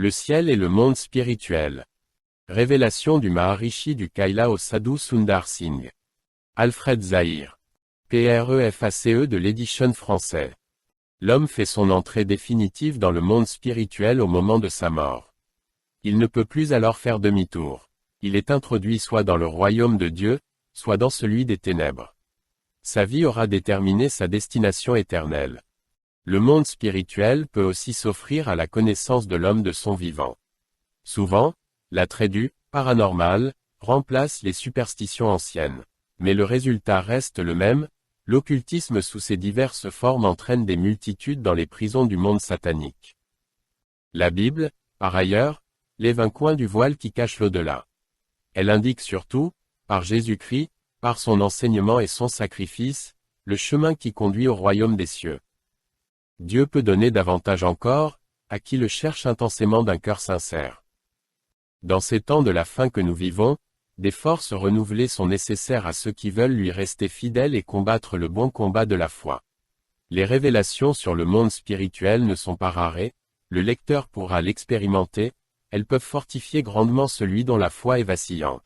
Le ciel et le monde spirituel. Révélation du Maharishi du Kaila au Sadhu Sundar Singh. Alfred Zahir. Preface de l'édition français. L'homme fait son entrée définitive dans le monde spirituel au moment de sa mort. Il ne peut plus alors faire demi-tour. Il est introduit soit dans le royaume de Dieu, soit dans celui des ténèbres. Sa vie aura déterminé sa destination éternelle. Le monde spirituel peut aussi s'offrir à la connaissance de l'homme de son vivant. Souvent, l'attrait du paranormal remplace les superstitions anciennes. Mais le résultat reste le même, l'occultisme sous ses diverses formes entraîne des multitudes dans les prisons du monde satanique. La Bible, par ailleurs, lève un coin du voile qui cache l'au-delà. Elle indique surtout, par Jésus-Christ, par son enseignement et son sacrifice, le chemin qui conduit au royaume des cieux. Dieu peut donner davantage encore, à qui le cherche intensément d'un cœur sincère. Dans ces temps de la fin que nous vivons, des forces renouvelées sont nécessaires à ceux qui veulent lui rester fidèles et combattre le bon combat de la foi. Les révélations sur le monde spirituel ne sont pas rares, le lecteur pourra l'expérimenter, elles peuvent fortifier grandement celui dont la foi est vacillante.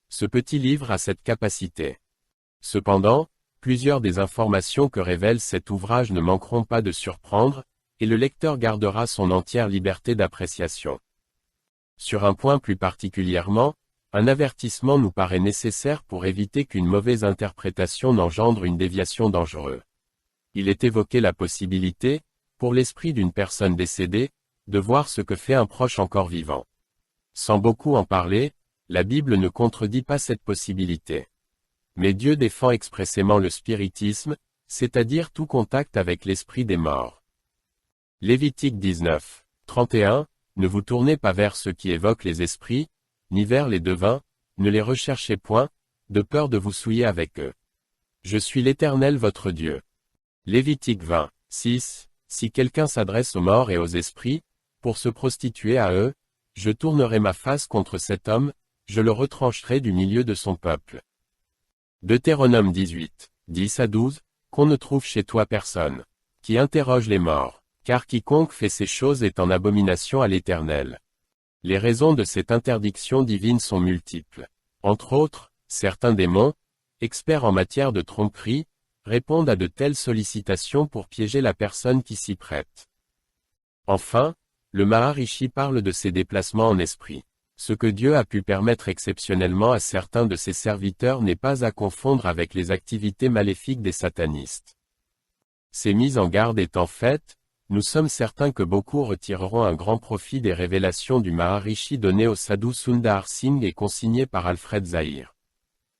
Ce petit livre a cette capacité. Cependant, plusieurs des informations que révèle cet ouvrage ne manqueront pas de surprendre, et le lecteur gardera son entière liberté d'appréciation. Sur un point plus particulièrement, un avertissement nous paraît nécessaire pour éviter qu'une mauvaise interprétation n'engendre une déviation dangereuse. Il est évoqué la possibilité, pour l'esprit d'une personne décédée, de voir ce que fait un proche encore vivant. Sans beaucoup en parler, la Bible ne contredit pas cette possibilité. Mais Dieu défend expressément le spiritisme, c'est-à-dire tout contact avec l'esprit des morts. Lévitique 19, 31, ne vous tournez pas vers ceux qui évoquent les esprits, ni vers les devins, ne les recherchez point, de peur de vous souiller avec eux. Je suis l'Éternel votre Dieu. Lévitique 20, 6, si quelqu'un s'adresse aux morts et aux esprits, pour se prostituer à eux, je tournerai ma face contre cet homme, je le retrancherai du milieu de son peuple. Deutéronome 18, 10 à 12, qu'on ne trouve chez toi personne, qui interroge les morts, car quiconque fait ces choses est en abomination à l'Éternel. Les raisons de cette interdiction divine sont multiples. Entre autres, certains démons, experts en matière de tromperie, répondent à de telles sollicitations pour piéger la personne qui s'y prête. Enfin, le Maharishi parle de ses déplacements en esprit. Ce que Dieu a pu permettre exceptionnellement à certains de ses serviteurs n'est pas à confondre avec les activités maléfiques des satanistes. Ces mises en garde étant faites, nous sommes certains que beaucoup retireront un grand profit des révélations du Maharishi données au Sadhu Sundar Singh et consignées par Alfred Zahir.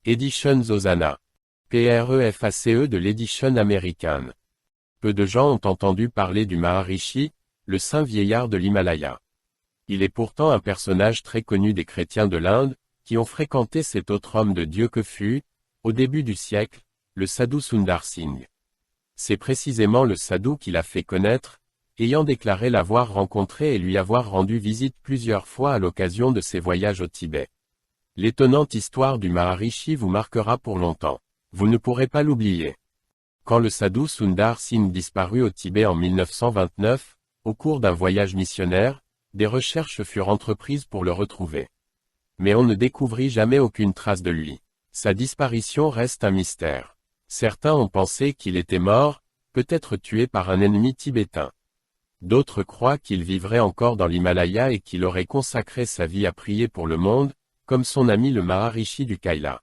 Edition Zosana. Preface de l'édition américaine. Peu de gens ont entendu parler du Maharishi, le saint vieillard de l'Himalaya. Il est pourtant un personnage très connu des chrétiens de l'Inde, qui ont fréquenté cet autre homme de Dieu que fut, au début du siècle, le Sadhu Sundar Singh. C'est précisément le sadhu qui l'a fait connaître, ayant déclaré l'avoir rencontré et lui avoir rendu visite plusieurs fois à l'occasion de ses voyages au Tibet. L'étonnante histoire du Maharishi vous marquera pour longtemps. Vous ne pourrez pas l'oublier. Quand le Sadhu Sundar Singh disparut au Tibet en 1929, au cours d'un voyage missionnaire, des recherches furent entreprises pour le retrouver. Mais on ne découvrit jamais aucune trace de lui. Sa disparition reste un mystère. Certains ont pensé qu'il était mort, peut-être tué par un ennemi tibétain. D'autres croient qu'il vivrait encore dans l'Himalaya et qu'il aurait consacré sa vie à prier pour le monde, comme son ami le Maharishi du Kaila.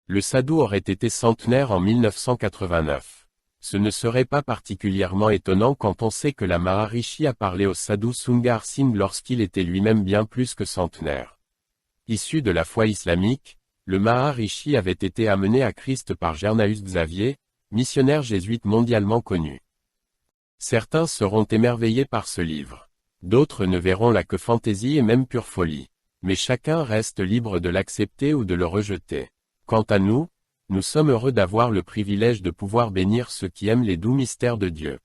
Le sadhu aurait été centenaire en 1989. Ce ne serait pas particulièrement étonnant quand on sait que la Maharishi a parlé au Sadhu Sundar Singh lorsqu'il était lui-même bien plus que centenaire. Issu de la foi islamique, le Maharishi avait été amené à Christ par Gernaeus Xavier, missionnaire jésuite mondialement connu. Certains seront émerveillés par ce livre. D'autres ne verront là que fantaisie et même pure folie. Mais chacun reste libre de l'accepter ou de le rejeter. Quant à nous, nous sommes heureux d'avoir le privilège de pouvoir bénir ceux qui aiment les doux mystères de Dieu.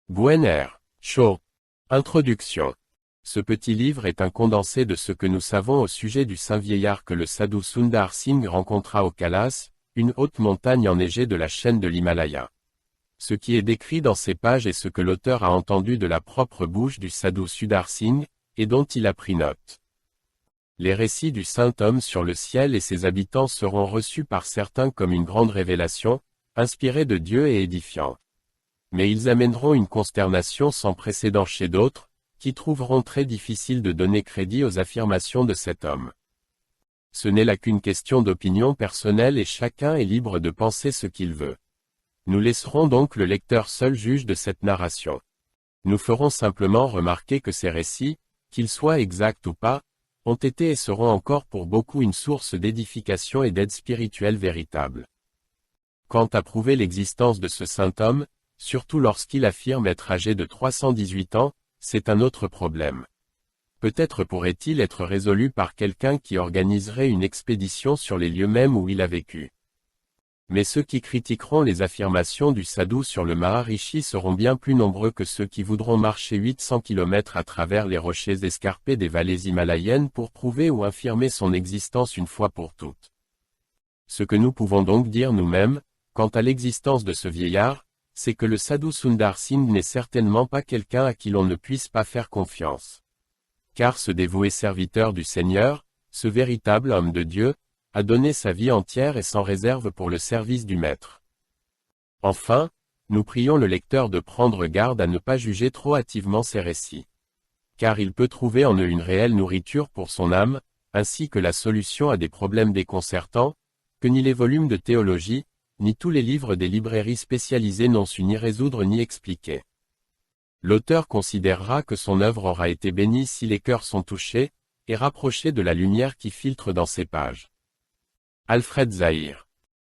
Buen Air. Chaud. Introduction. Ce petit livre est un condensé de ce que nous savons au sujet du saint vieillard que le Sadhu Sundar Singh rencontra au Kailas, une haute montagne enneigée de la chaîne de l'Himalaya. Ce qui est décrit dans ces pages est ce que l'auteur a entendu de la propre bouche du sadhu Sundar Singh, et dont il a pris note. Les récits du saint homme sur le ciel et ses habitants seront reçus par certains comme une grande révélation, inspirée de Dieu et édifiante. Mais ils amèneront une consternation sans précédent chez d'autres, qui trouveront très difficile de donner crédit aux affirmations de cet homme. Ce n'est là qu'une question d'opinion personnelle et chacun est libre de penser ce qu'il veut. Nous laisserons donc le lecteur seul juge de cette narration. Nous ferons simplement remarquer que ces récits, qu'ils soient exacts ou pas, ont été et seront encore pour beaucoup une source d'édification et d'aide spirituelle véritable. Quant à prouver l'existence de ce saint homme, surtout lorsqu'il affirme être âgé de 318 ans, c'est un autre problème. Peut-être pourrait-il être résolu par quelqu'un qui organiserait une expédition sur les lieux mêmes où il a vécu. Mais ceux qui critiqueront les affirmations du sadhu sur le Maharishi seront bien plus nombreux que ceux qui voudront marcher 800 km à travers les rochers escarpés des vallées himalayennes pour prouver ou infirmer son existence une fois pour toutes. Ce que nous pouvons donc dire nous-mêmes, quant à l'existence de ce vieillard, c'est que le sadhu Sundar Singh n'est certainement pas quelqu'un à qui l'on ne puisse pas faire confiance. Car ce dévoué serviteur du Seigneur, ce véritable homme de Dieu, a donné sa vie entière et sans réserve pour le service du Maître. Enfin, nous prions le lecteur de prendre garde à ne pas juger trop hâtivement ces récits. Car il peut trouver en eux une réelle nourriture pour son âme, ainsi que la solution à des problèmes déconcertants, que ni les volumes de théologie, ni tous les livres des librairies spécialisées n'ont su ni résoudre ni expliquer. L'auteur considérera que son œuvre aura été bénie si les cœurs sont touchés, et rapprochés de la lumière qui filtre dans ses pages. Alfred Zahir.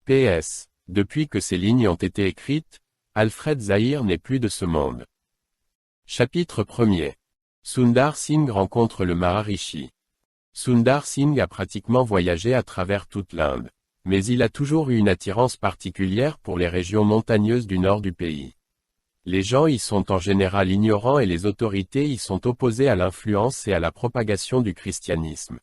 PS. Depuis que ces lignes ont été écrites, Alfred Zahir n'est plus de ce monde. Chapitre 1er. Sundar Singh rencontre le Maharishi. Sundar Singh a pratiquement voyagé à travers toute l'Inde. Mais il a toujours eu une attirance particulière pour les régions montagneuses du nord du pays. Les gens y sont en général ignorants et les autorités y sont opposées à l'influence et à la propagation du christianisme.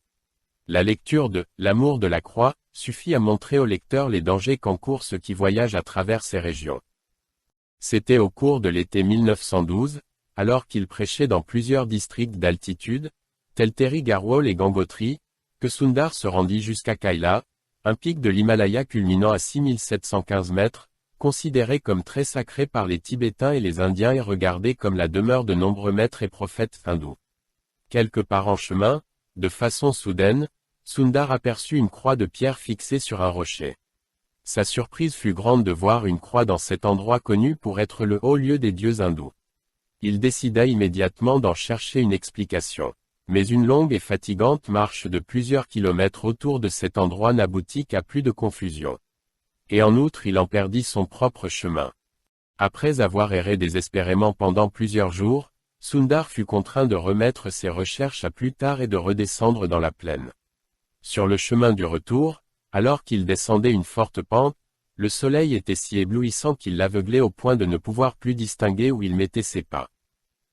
La lecture de « L'amour de la croix » suffit à montrer au lecteur les dangers qu'encourent ceux qui voyagent à travers ces régions. C'était au cours de l'été 1912, alors qu'il prêchait dans plusieurs districts d'altitude, tels Terry Garhwal et Gangotri, que Sundar se rendit jusqu'à Kaila, un pic de l'Himalaya culminant à 6715 mètres, considéré comme très sacré par les Tibétains et les Indiens et regardé comme la demeure de nombreux maîtres et prophètes hindous. Quelque part en chemin, de façon soudaine, Sundar aperçut une croix de pierre fixée sur un rocher. Sa surprise fut grande de voir une croix dans cet endroit connu pour être le haut lieu des dieux hindous. Il décida immédiatement d'en chercher une explication. Mais une longue et fatigante marche de plusieurs kilomètres autour de cet endroit n'aboutit qu'à plus de confusion. Et en outre il en perdit son propre chemin. Après avoir erré désespérément pendant plusieurs jours, Sundar fut contraint de remettre ses recherches à plus tard et de redescendre dans la plaine. Sur le chemin du retour, alors qu'il descendait une forte pente, le soleil était si éblouissant qu'il l'aveuglait au point de ne pouvoir plus distinguer où il mettait ses pas.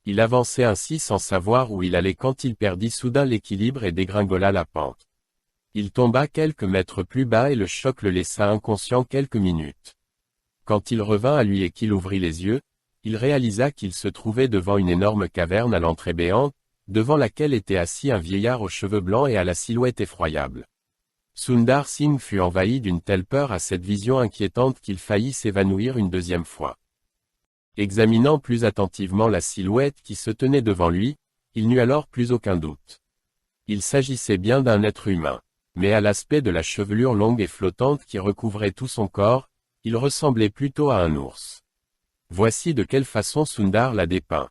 Il avançait ainsi sans savoir où il allait quand il perdit soudain l'équilibre et dégringola la pente. Il tomba quelques mètres plus bas et le choc le laissa inconscient quelques minutes. Quand il revint à lui et qu'il ouvrit les yeux, il réalisa qu'il se trouvait devant une énorme caverne à l'entrée béante, devant laquelle était assis un vieillard aux cheveux blancs et à la silhouette effroyable. Sundar Singh fut envahi d'une telle peur à cette vision inquiétante qu'il faillit s'évanouir une deuxième fois. Examinant plus attentivement la silhouette qui se tenait devant lui, il n'eut alors plus aucun doute. Il s'agissait bien d'un être humain. Mais à l'aspect de la chevelure longue et flottante qui recouvrait tout son corps, il ressemblait plutôt à un ours. Voici de quelle façon Sundar l'a dépeint.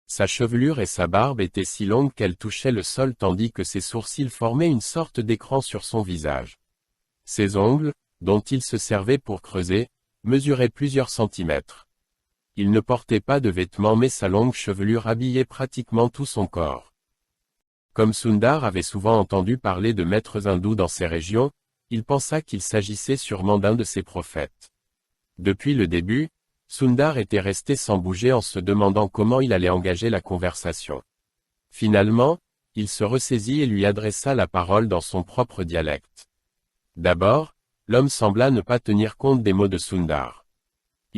Sa chevelure et sa barbe étaient si longues qu'elles touchaient le sol tandis que ses sourcils formaient une sorte d'écran sur son visage. Ses ongles, dont il se servait pour creuser, mesuraient plusieurs centimètres. Il ne portait pas de vêtements mais sa longue chevelure habillait pratiquement tout son corps. Comme Sundar avait souvent entendu parler de maîtres hindous dans ces régions, il pensa qu'il s'agissait sûrement d'un de ces prophètes. Depuis le début, Sundar était resté sans bouger en se demandant comment il allait engager la conversation. Finalement, il se ressaisit et lui adressa la parole dans son propre dialecte. D'abord, l'homme sembla ne pas tenir compte des mots de Sundar.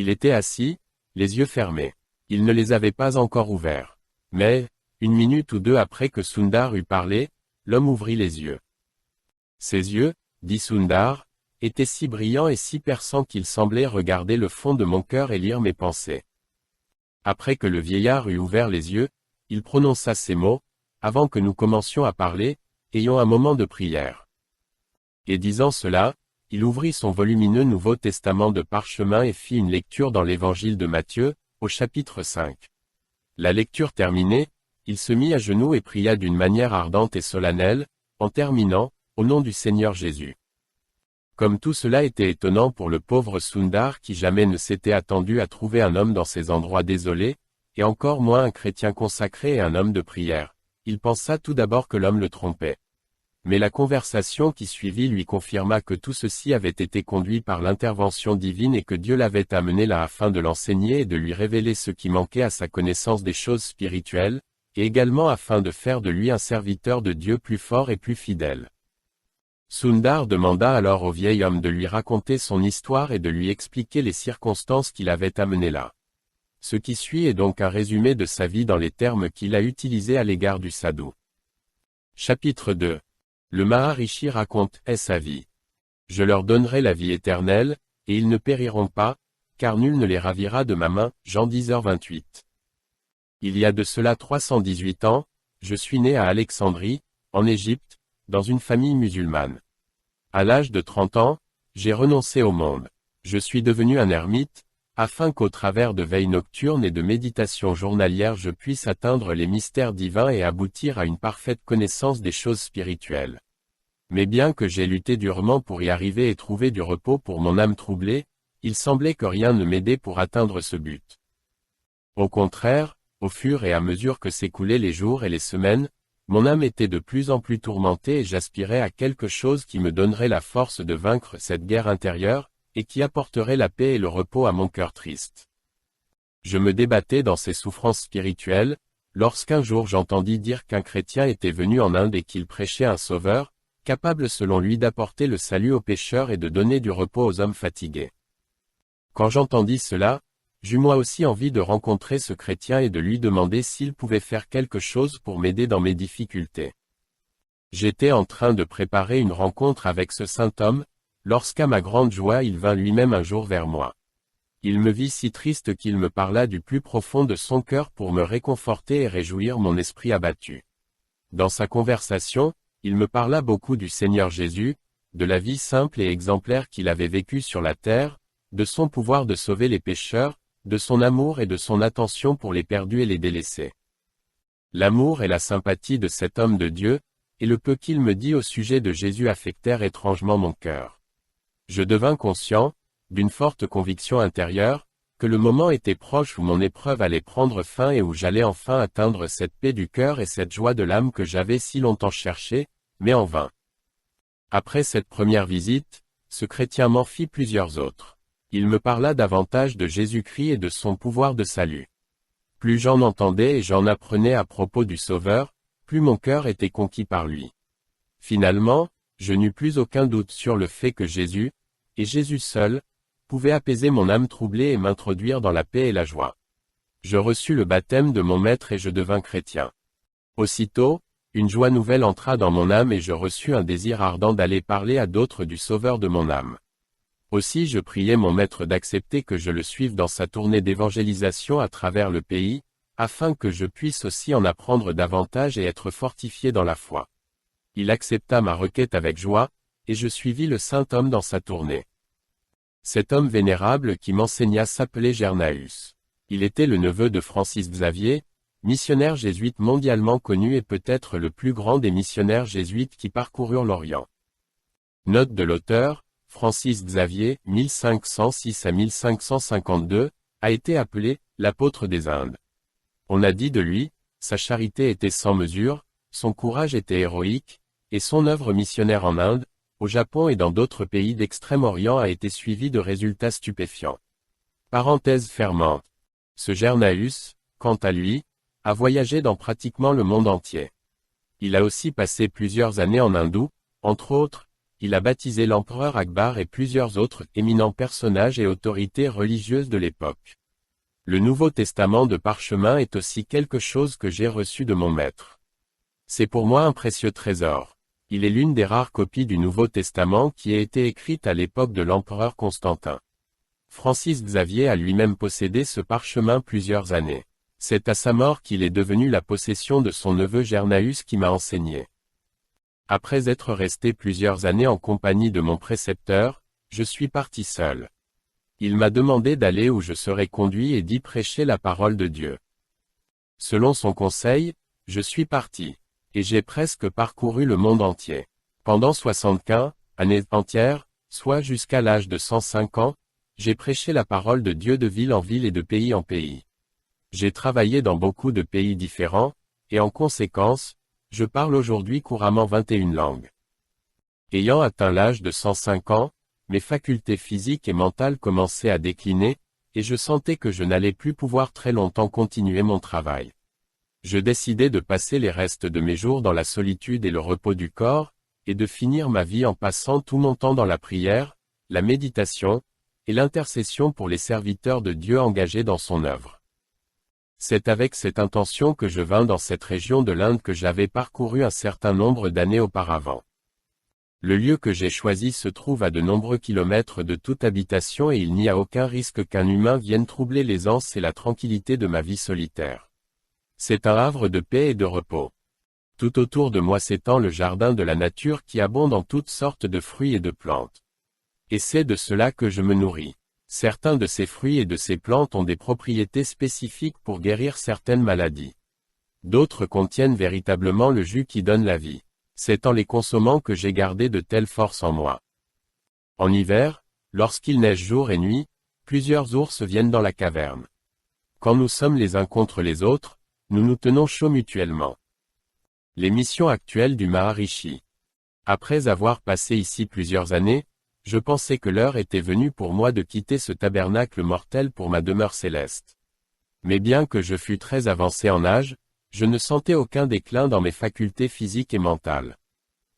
Il était assis, les yeux fermés. Il ne les avait pas encore ouverts. Mais, une minute ou deux après que Sundar eut parlé, l'homme ouvrit les yeux. Ses yeux, dit Sundar, étaient si brillants et si perçants qu'ils semblaient regarder le fond de mon cœur et lire mes pensées. Après que le vieillard eut ouvert les yeux, il prononça ces mots, « Avant que nous commencions à parler, ayons un moment de prière. » Et disant cela, il ouvrit son volumineux Nouveau Testament de parchemin et fit une lecture dans l'Évangile de Matthieu, au chapitre 5. La lecture terminée, il se mit à genoux et pria d'une manière ardente et solennelle, en terminant, au nom du Seigneur Jésus. Comme tout cela était étonnant pour le pauvre Sundar qui jamais ne s'était attendu à trouver un homme dans ces endroits désolés, et encore moins un chrétien consacré et un homme de prière, il pensa tout d'abord que l'homme le trompait. Mais la conversation qui suivit lui confirma que tout ceci avait été conduit par l'intervention divine et que Dieu l'avait amené là afin de l'enseigner et de lui révéler ce qui manquait à sa connaissance des choses spirituelles, et également afin de faire de lui un serviteur de Dieu plus fort et plus fidèle. Sundar demanda alors au vieil homme de lui raconter son histoire et de lui expliquer les circonstances qui l'avaient amené là. Ce qui suit est donc un résumé de sa vie dans les termes qu'il a utilisés à l'égard du sadhu. Chapitre 2. Le Maharishi raconte sa vie. Je leur donnerai la vie éternelle, et ils ne périront pas, car nul ne les ravira de ma main. Jean 10h28. Il y a de cela 318 ans, je suis né à Alexandrie, en Égypte, dans une famille musulmane. À l'âge de 30 ans, j'ai renoncé au monde. Je suis devenu un ermite, afin qu'au travers de veilles nocturnes et de méditations journalières je puisse atteindre les mystères divins et aboutir à une parfaite connaissance des choses spirituelles. Mais bien que j'ai lutté durement pour y arriver et trouver du repos pour mon âme troublée, il semblait que rien ne m'aidait pour atteindre ce but. Au contraire, au fur et à mesure que s'écoulaient les jours et les semaines, mon âme était de plus en plus tourmentée et j'aspirais à quelque chose qui me donnerait la force de vaincre cette guerre intérieure, et qui apporterait la paix et le repos à mon cœur triste. Je me débattais dans ces souffrances spirituelles, lorsqu'un jour j'entendis dire qu'un chrétien était venu en Inde et qu'il prêchait un sauveur, capable selon lui d'apporter le salut aux pécheurs et de donner du repos aux hommes fatigués. Quand j'entendis cela, j'eus moi aussi envie de rencontrer ce chrétien et de lui demander s'il pouvait faire quelque chose pour m'aider dans mes difficultés. J'étais en train de préparer une rencontre avec ce saint homme, lorsqu'à ma grande joie il vint lui-même un jour vers moi. Il me vit si triste qu'il me parla du plus profond de son cœur pour me réconforter et réjouir mon esprit abattu. Dans sa conversation, il me parla beaucoup du Seigneur Jésus, de la vie simple et exemplaire qu'il avait vécue sur la terre, de son pouvoir de sauver les pécheurs, de son amour et de son attention pour les perdus et les délaissés. L'amour et la sympathie de cet homme de Dieu, et le peu qu'il me dit au sujet de Jésus affectèrent étrangement mon cœur. Je devins conscient, d'une forte conviction intérieure, que le moment était proche où mon épreuve allait prendre fin et où j'allais enfin atteindre cette paix du cœur et cette joie de l'âme que j'avais si longtemps cherchée, mais en vain. Après cette première visite, ce chrétien m'en fit plusieurs autres. Il me parla davantage de Jésus-Christ et de son pouvoir de salut. Plus j'en entendais et j'en apprenais à propos du Sauveur, plus mon cœur était conquis par lui. Finalement, je n'eus plus aucun doute sur le fait que Jésus, et Jésus seul, pouvait apaiser mon âme troublée et m'introduire dans la paix et la joie. Je reçus le baptême de mon maître et je devins chrétien. Aussitôt, une joie nouvelle entra dans mon âme et je reçus un désir ardent d'aller parler à d'autres du Sauveur de mon âme. Aussi je priai mon maître d'accepter que je le suive dans sa tournée d'évangélisation à travers le pays, afin que je puisse aussi en apprendre davantage et être fortifié dans la foi. Il accepta ma requête avec joie, et je suivis le saint homme dans sa tournée. Cet homme vénérable qui m'enseigna s'appelait Gernaeus. Il était le neveu de Francis Xavier, missionnaire jésuite mondialement connu et peut-être le plus grand des missionnaires jésuites qui parcoururent l'Orient. Note de l'auteur, Francis Xavier, 1506 à 1552, a été appelé « l'apôtre des Indes ». On a dit de lui, sa charité était sans mesure, son courage était héroïque, et son œuvre missionnaire en Inde, au Japon et dans d'autres pays d'Extrême-Orient a été suivie de résultats stupéfiants. Parenthèse fermante. Ce Gernaeus, quant à lui, a voyagé dans pratiquement le monde entier. Il a aussi passé plusieurs années en hindou, entre autres, il a baptisé l'empereur Akbar et plusieurs autres éminents personnages et autorités religieuses de l'époque. Le Nouveau Testament de parchemin est aussi quelque chose que j'ai reçu de mon maître. C'est pour moi un précieux trésor. Il est l'une des rares copies du Nouveau Testament qui a été écrite à l'époque de l'empereur Constantin. Francis Xavier a lui-même possédé ce parchemin plusieurs années. C'est à sa mort qu'il est devenu la possession de son neveu Gernaeus qui m'a enseigné. Après être resté plusieurs années en compagnie de mon précepteur, je suis parti seul. Il m'a demandé d'aller où je serais conduit et d'y prêcher la parole de Dieu. Selon son conseil, je suis parti, et j'ai presque parcouru le monde entier. Pendant 75 années entières, soit jusqu'à l'âge de 105 ans, j'ai prêché la parole de Dieu de ville en ville et de pays en pays. J'ai travaillé dans beaucoup de pays différents, et en conséquence, je parle aujourd'hui couramment 21 langues. Ayant atteint l'âge de 105 ans, mes facultés physiques et mentales commençaient à décliner, et je sentais que je n'allais plus pouvoir très longtemps continuer mon travail. Je décidai de passer les restes de mes jours dans la solitude et le repos du corps, et de finir ma vie en passant tout mon temps dans la prière, la méditation, et l'intercession pour les serviteurs de Dieu engagés dans son œuvre. C'est avec cette intention que je vins dans cette région de l'Inde que j'avais parcouru un certain nombre d'années auparavant. Le lieu que j'ai choisi se trouve à de nombreux kilomètres de toute habitation et il n'y a aucun risque qu'un humain vienne troubler l'aisance et la tranquillité de ma vie solitaire. C'est un havre de paix et de repos. Tout autour de moi s'étend le jardin de la nature qui abonde en toutes sortes de fruits et de plantes. Et c'est de cela que je me nourris. Certains de ces fruits et de ces plantes ont des propriétés spécifiques pour guérir certaines maladies. D'autres contiennent véritablement le jus qui donne la vie. C'est en les consommant que j'ai gardé de telles forces en moi. En hiver, lorsqu'il neige jour et nuit, plusieurs ours viennent dans la caverne. Quand nous sommes les uns contre les autres, nous nous tenons chaud mutuellement. Les missions actuelles du Maharishi. Après avoir passé ici plusieurs années, je pensais que l'heure était venue pour moi de quitter ce tabernacle mortel pour ma demeure céleste. Mais bien que je fus très avancé en âge, je ne sentais aucun déclin dans mes facultés physiques et mentales.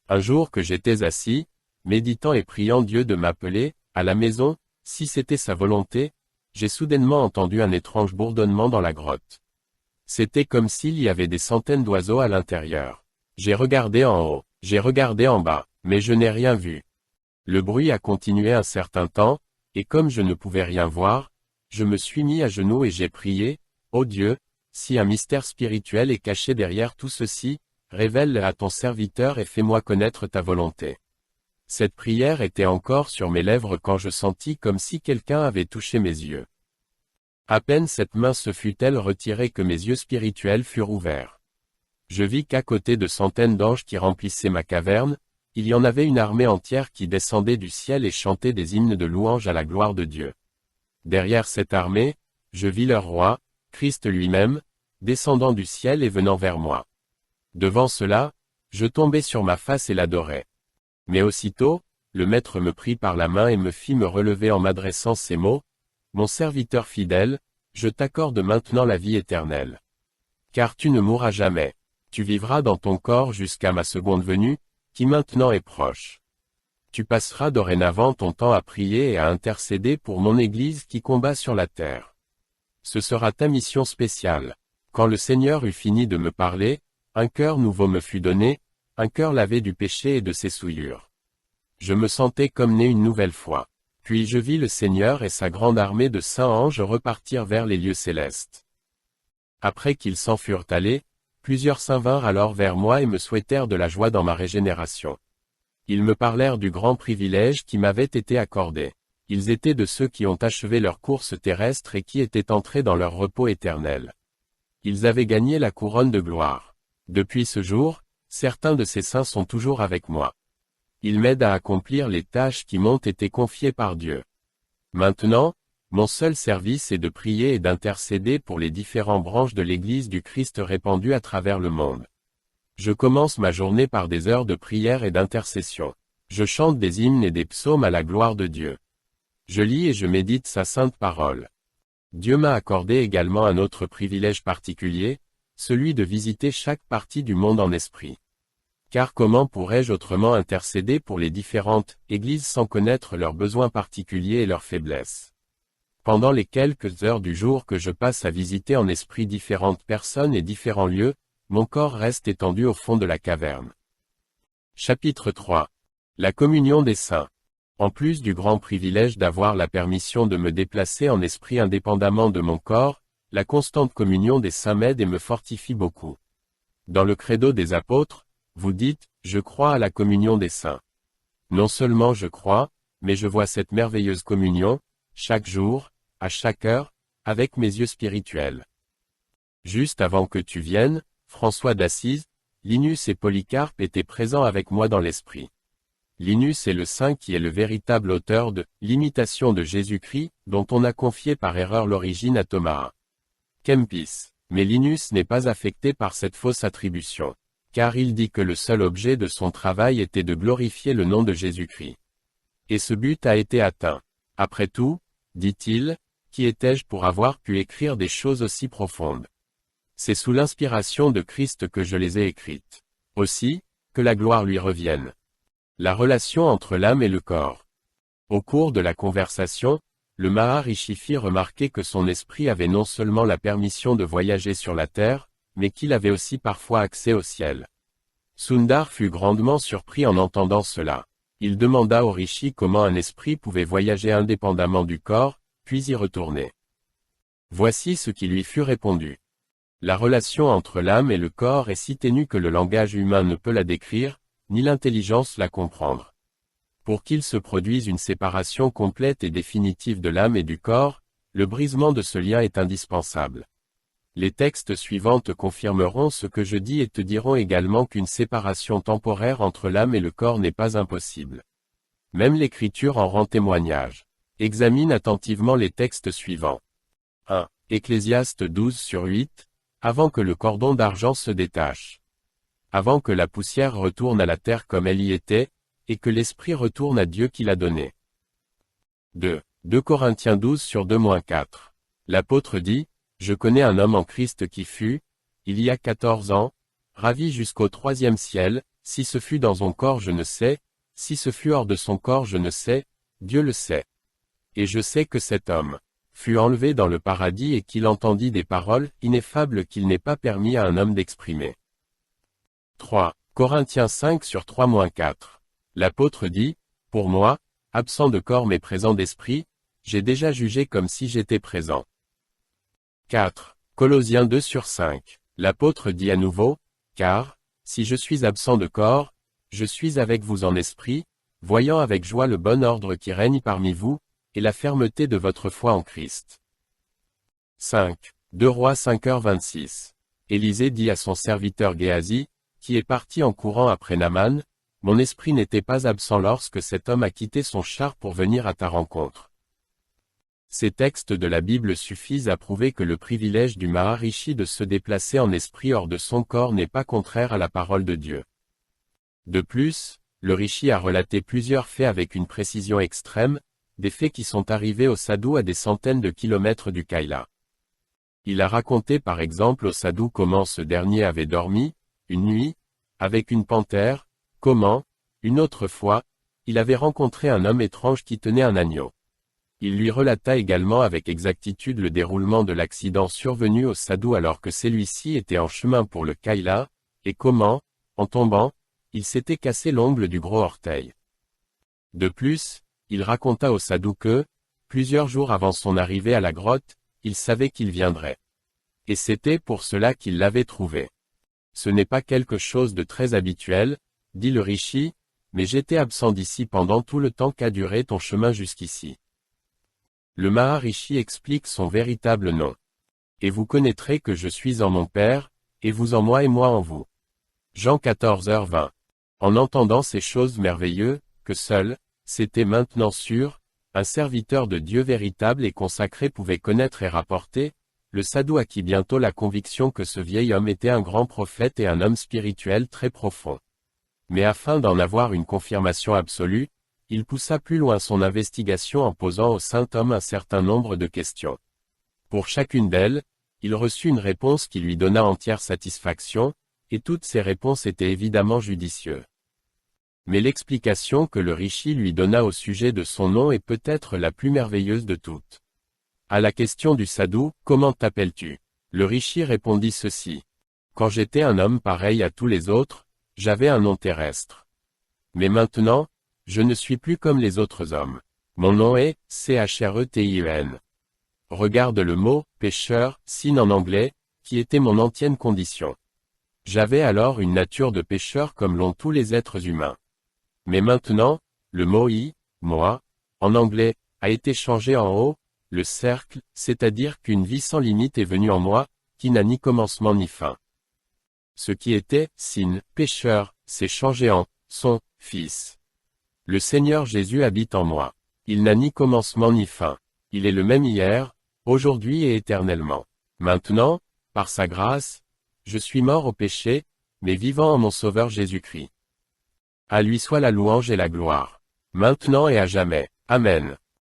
Un jour que j'étais assis, méditant et priant Dieu de m'appeler, à la maison, si c'était sa volonté, j'ai soudainement entendu un étrange bourdonnement dans la grotte. C'était comme s'il y avait des centaines d'oiseaux à l'intérieur. J'ai regardé en haut, j'ai regardé en bas, mais je n'ai rien vu. Le bruit a continué un certain temps, et comme je ne pouvais rien voir, je me suis mis à genoux et j'ai prié, « Ô Dieu, si un mystère spirituel est caché derrière tout ceci, révèle-le à ton serviteur et fais-moi connaître ta volonté. » Cette prière était encore sur mes lèvres quand je sentis comme si quelqu'un avait touché mes yeux. À peine cette main se fut-elle retirée que mes yeux spirituels furent ouverts. Je vis qu'à côté de centaines d'anges qui remplissaient ma caverne, il y en avait une armée entière qui descendait du ciel et chantait des hymnes de louange à la gloire de Dieu. Derrière cette armée, je vis leur roi, Christ lui-même, descendant du ciel et venant vers moi. Devant cela, je tombai sur ma face et l'adorai. Mais aussitôt, le maître me prit par la main et me fit me relever en m'adressant ces mots, « Mon serviteur fidèle, je t'accorde maintenant la vie éternelle. Car tu ne mourras jamais, tu vivras dans ton corps jusqu'à ma seconde venue, qui maintenant est proche. Tu passeras dorénavant ton temps à prier et à intercéder pour mon Église qui combat sur la terre. Ce sera ta mission spéciale. » Quand le Seigneur eut fini de me parler, un cœur nouveau me fut donné, un cœur lavé du péché et de ses souillures. Je me sentais comme né une nouvelle fois. Puis je vis le Seigneur et sa grande armée de saints anges repartir vers les lieux célestes. Après qu'ils s'en furent allés, plusieurs saints vinrent alors vers moi et me souhaitèrent de la joie dans ma régénération. Ils me parlèrent du grand privilège qui m'avait été accordé. Ils étaient de ceux qui ont achevé leur course terrestre et qui étaient entrés dans leur repos éternel. Ils avaient gagné la couronne de gloire. Depuis ce jour, certains de ces saints sont toujours avec moi. Ils m'aident à accomplir les tâches qui m'ont été confiées par Dieu. Maintenant, mon seul service est de prier et d'intercéder pour les différentes branches de l'Église du Christ répandues à travers le monde. Je commence ma journée par des heures de prière et d'intercession. Je chante des hymnes et des psaumes à la gloire de Dieu. Je lis et je médite sa sainte parole. Dieu m'a accordé également un autre privilège particulier, celui de visiter chaque partie du monde en esprit. Car comment pourrais-je autrement intercéder pour les différentes églises sans connaître leurs besoins particuliers et leurs faiblesses? Pendant les quelques heures du jour que je passe à visiter en esprit différentes personnes et différents lieux, mon corps reste étendu au fond de la caverne. Chapitre 3. La communion des saints. En plus du grand privilège d'avoir la permission de me déplacer en esprit indépendamment de mon corps, la constante communion des saints m'aide et me fortifie beaucoup. Dans le credo des apôtres, vous dites, je crois à la communion des saints. Non seulement je crois, mais je vois cette merveilleuse communion, chaque jour, à chaque heure, avec mes yeux spirituels. Juste avant que tu viennes, François d'Assise, Linus et Polycarpe étaient présents avec moi dans l'esprit. Linus est le saint qui est le véritable auteur de l'imitation de Jésus-Christ, dont on a confié par erreur l'origine à Thomas Kempis. Mais Linus n'est pas affecté par cette fausse attribution, car il dit que le seul objet de son travail était de glorifier le nom de Jésus-Christ. Et ce but a été atteint. Après tout, dit-il, qui étais-je pour avoir pu écrire des choses aussi profondes? C'est sous l'inspiration de Christ que je les ai écrites. Aussi, que la gloire lui revienne. La relation entre l'âme et le corps. Au cours de la conversation, le Maharishi fit remarquer que son esprit avait non seulement la permission de voyager sur la terre, mais qu'il avait aussi parfois accès au ciel. Sundar fut grandement surpris en entendant cela. Il demanda au rishi comment un esprit pouvait voyager indépendamment du corps, puis y retourner. Voici ce qui lui fut répondu. La relation entre l'âme et le corps est si ténue que le langage humain ne peut la décrire, ni l'intelligence la comprendre. Pour qu'il se produise une séparation complète et définitive de l'âme et du corps, le brisement de ce lien est indispensable. Les textes suivants te confirmeront ce que je dis et te diront également qu'une séparation temporaire entre l'âme et le corps n'est pas impossible. Même l'Écriture en rend témoignage. Examine attentivement les textes suivants. 1. Ecclésiaste 12/8, avant que le cordon d'argent se détache. Avant que la poussière retourne à la terre comme elle y était, et que l'esprit retourne à Dieu qui l'a donné. 2. 2 Corinthiens 12/2-4. L'apôtre dit, je connais un homme en Christ qui fut, il y a 14 ans, ravi jusqu'au 3e ciel, si ce fut dans son corps je ne sais, si ce fut hors de son corps je ne sais, Dieu le sait. Et je sais que cet homme fut enlevé dans le paradis et qu'il entendit des paroles ineffables qu'il n'est pas permis à un homme d'exprimer. 3. Corinthiens 5/3-4. L'apôtre dit, pour moi, absent de corps mais présent d'esprit, j'ai déjà jugé comme si j'étais présent. 4. Colossiens 2/5. L'apôtre dit à nouveau, car, si je suis absent de corps, je suis avec vous en esprit, voyant avec joie le bon ordre qui règne parmi vous, et la fermeté de votre foi en Christ. 5. 2 Rois 5h26. Élisée dit à son serviteur Géasi, qui est parti en courant après Naaman, mon esprit n'était pas absent lorsque cet homme a quitté son char pour venir à ta rencontre. Ces textes de la Bible suffisent à prouver que le privilège du Maharishi de se déplacer en esprit hors de son corps n'est pas contraire à la parole de Dieu. De plus, le Rishi a relaté plusieurs faits avec une précision extrême, des faits qui sont arrivés au sadhu à des centaines de kilomètres du Kaila. Il a raconté par exemple au sadhu comment ce dernier avait dormi, une nuit, avec une panthère, comment, une autre fois, il avait rencontré un homme étrange qui tenait un agneau. Il lui relata également avec exactitude le déroulement de l'accident survenu au sadhu alors que celui-ci était en chemin pour le Kaila, et comment, en tombant, il s'était cassé l'ongle du gros orteil. De plus, il raconta au sadhu que, plusieurs jours avant son arrivée à la grotte, il savait qu'il viendrait. Et c'était pour cela qu'il l'avait trouvé. Ce n'est pas quelque chose de très habituel, dit le rishi, mais j'étais absent d'ici pendant tout le temps qu'a duré ton chemin jusqu'ici. Le Maharishi explique son véritable nom. Et vous connaîtrez que je suis en mon Père, et vous en moi et moi en vous. Jean 14h20. En entendant ces choses merveilleuses, que seul, c'était maintenant sûr, un serviteur de Dieu véritable et consacré pouvait connaître et rapporter, le sadhu acquit bientôt la conviction que ce vieil homme était un grand prophète et un homme spirituel très profond. Mais afin d'en avoir une confirmation absolue, il poussa plus loin son investigation en posant au saint homme un certain nombre de questions. Pour chacune d'elles, il reçut une réponse qui lui donna entière satisfaction, et toutes ses réponses étaient évidemment judicieuses. Mais l'explication que le rishi lui donna au sujet de son nom est peut-être la plus merveilleuse de toutes. À la question du sadhu, « Comment t'appelles-tu » le rishi répondit ceci. « Quand j'étais un homme pareil à tous les autres, j'avais un nom terrestre. Mais maintenant, je ne suis plus comme les autres hommes. Mon nom est Chretin. Regarde le mot « pécheur » sin en anglais, qui était mon ancienne condition. J'avais alors une nature de pécheur comme l'ont tous les êtres humains. Mais maintenant, le mot moi, en anglais, a été changé en haut, le cercle, c'est-à-dire qu'une vie sans limite est venue en moi, qui n'a ni commencement ni fin. Ce qui était, sin, pécheur, s'est changé en, son, fils. Le Seigneur Jésus habite en moi. Il n'a ni commencement ni fin. Il est le même hier, aujourd'hui et éternellement. Maintenant, par sa grâce, je suis mort au péché, mais vivant en mon Sauveur Jésus-Christ. À lui soit la louange et la gloire. Maintenant et à jamais. Amen.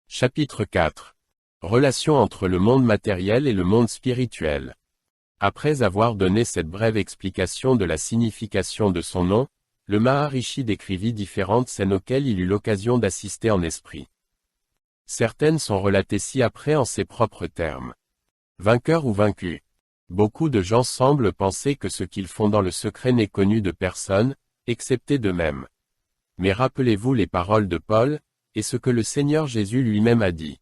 Chapitre 4. Relation entre le monde matériel et le monde spirituel. Après avoir donné cette brève explication de la signification de son nom, le Maharishi décrivit différentes scènes auxquelles il eut l'occasion d'assister en esprit. Certaines sont relatées ci-après en ses propres termes. Vainqueur ou vaincu. Beaucoup de gens semblent penser que ce qu'ils font dans le secret n'est connu de personne, excepté d'eux-mêmes. Mais rappelez-vous les paroles de Paul, et ce que le Seigneur Jésus lui-même a dit.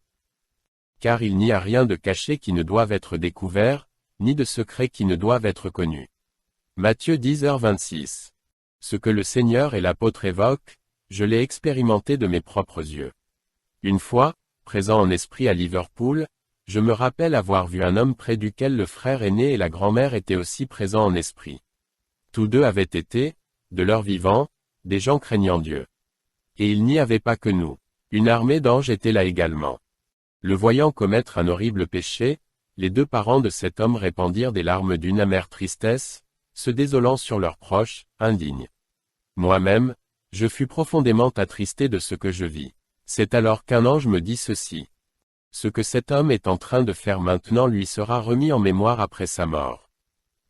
Car il n'y a rien de caché qui ne doive être découvert, ni de secret qui ne doive être connu. Matthieu 10h26. Ce que le Seigneur et l'apôtre évoquent, je l'ai expérimenté de mes propres yeux. Une fois, présent en esprit à Liverpool, je me rappelle avoir vu un homme près duquel le frère aîné et la grand-mère étaient aussi présents en esprit. Tous deux avaient été, de leur vivant, des gens craignant Dieu. Et il n'y avait pas que nous. Une armée d'anges était là également. Le voyant commettre un horrible péché, les deux parents de cet homme répandirent des larmes d'une amère tristesse, se désolant sur leurs proches, indignes. Moi-même, je fus profondément attristé de ce que je vis. C'est alors qu'un ange me dit ceci. Ce que cet homme est en train de faire maintenant lui sera remis en mémoire après sa mort.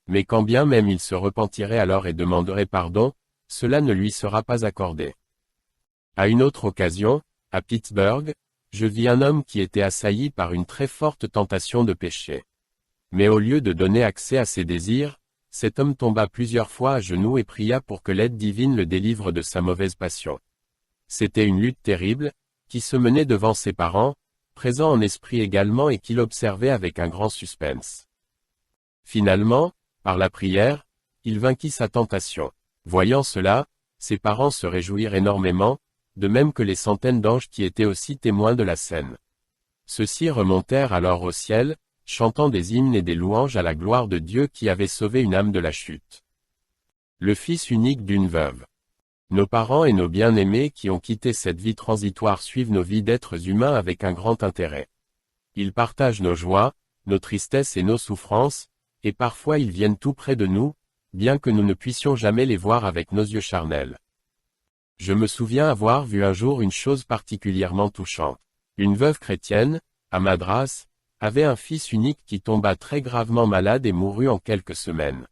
Mais quand bien même il se repentirait alors et demanderait pardon, cela ne lui sera pas accordé. À une autre occasion, à Pittsburgh, je vis un homme qui était assailli par une très forte tentation de péché. Mais au lieu de donner accès à ses désirs, cet homme tomba plusieurs fois à genoux et pria pour que l'aide divine le délivre de sa mauvaise passion. C'était une lutte terrible, qui se menait devant ses parents, présents en esprit également et qu'il observait avec un grand suspense. Finalement, par la prière, il vainquit sa tentation. Voyant cela, ses parents se réjouirent énormément, de même que les centaines d'anges qui étaient aussi témoins de la scène. Ceux-ci remontèrent alors au ciel, chantant des hymnes et des louanges à la gloire de Dieu qui avait sauvé une âme de la chute. Le fils unique d'une veuve. Nos parents et nos bien-aimés qui ont quitté cette vie transitoire suivent nos vies d'êtres humains avec un grand intérêt. Ils partagent nos joies, nos tristesses et nos souffrances, et parfois ils viennent tout près de nous, bien que nous ne puissions jamais les voir avec nos yeux charnels. Je me souviens avoir vu un jour une chose particulièrement touchante. Une veuve chrétienne, à Madras, avait un fils unique qui tomba très gravement malade et mourut en quelques semaines.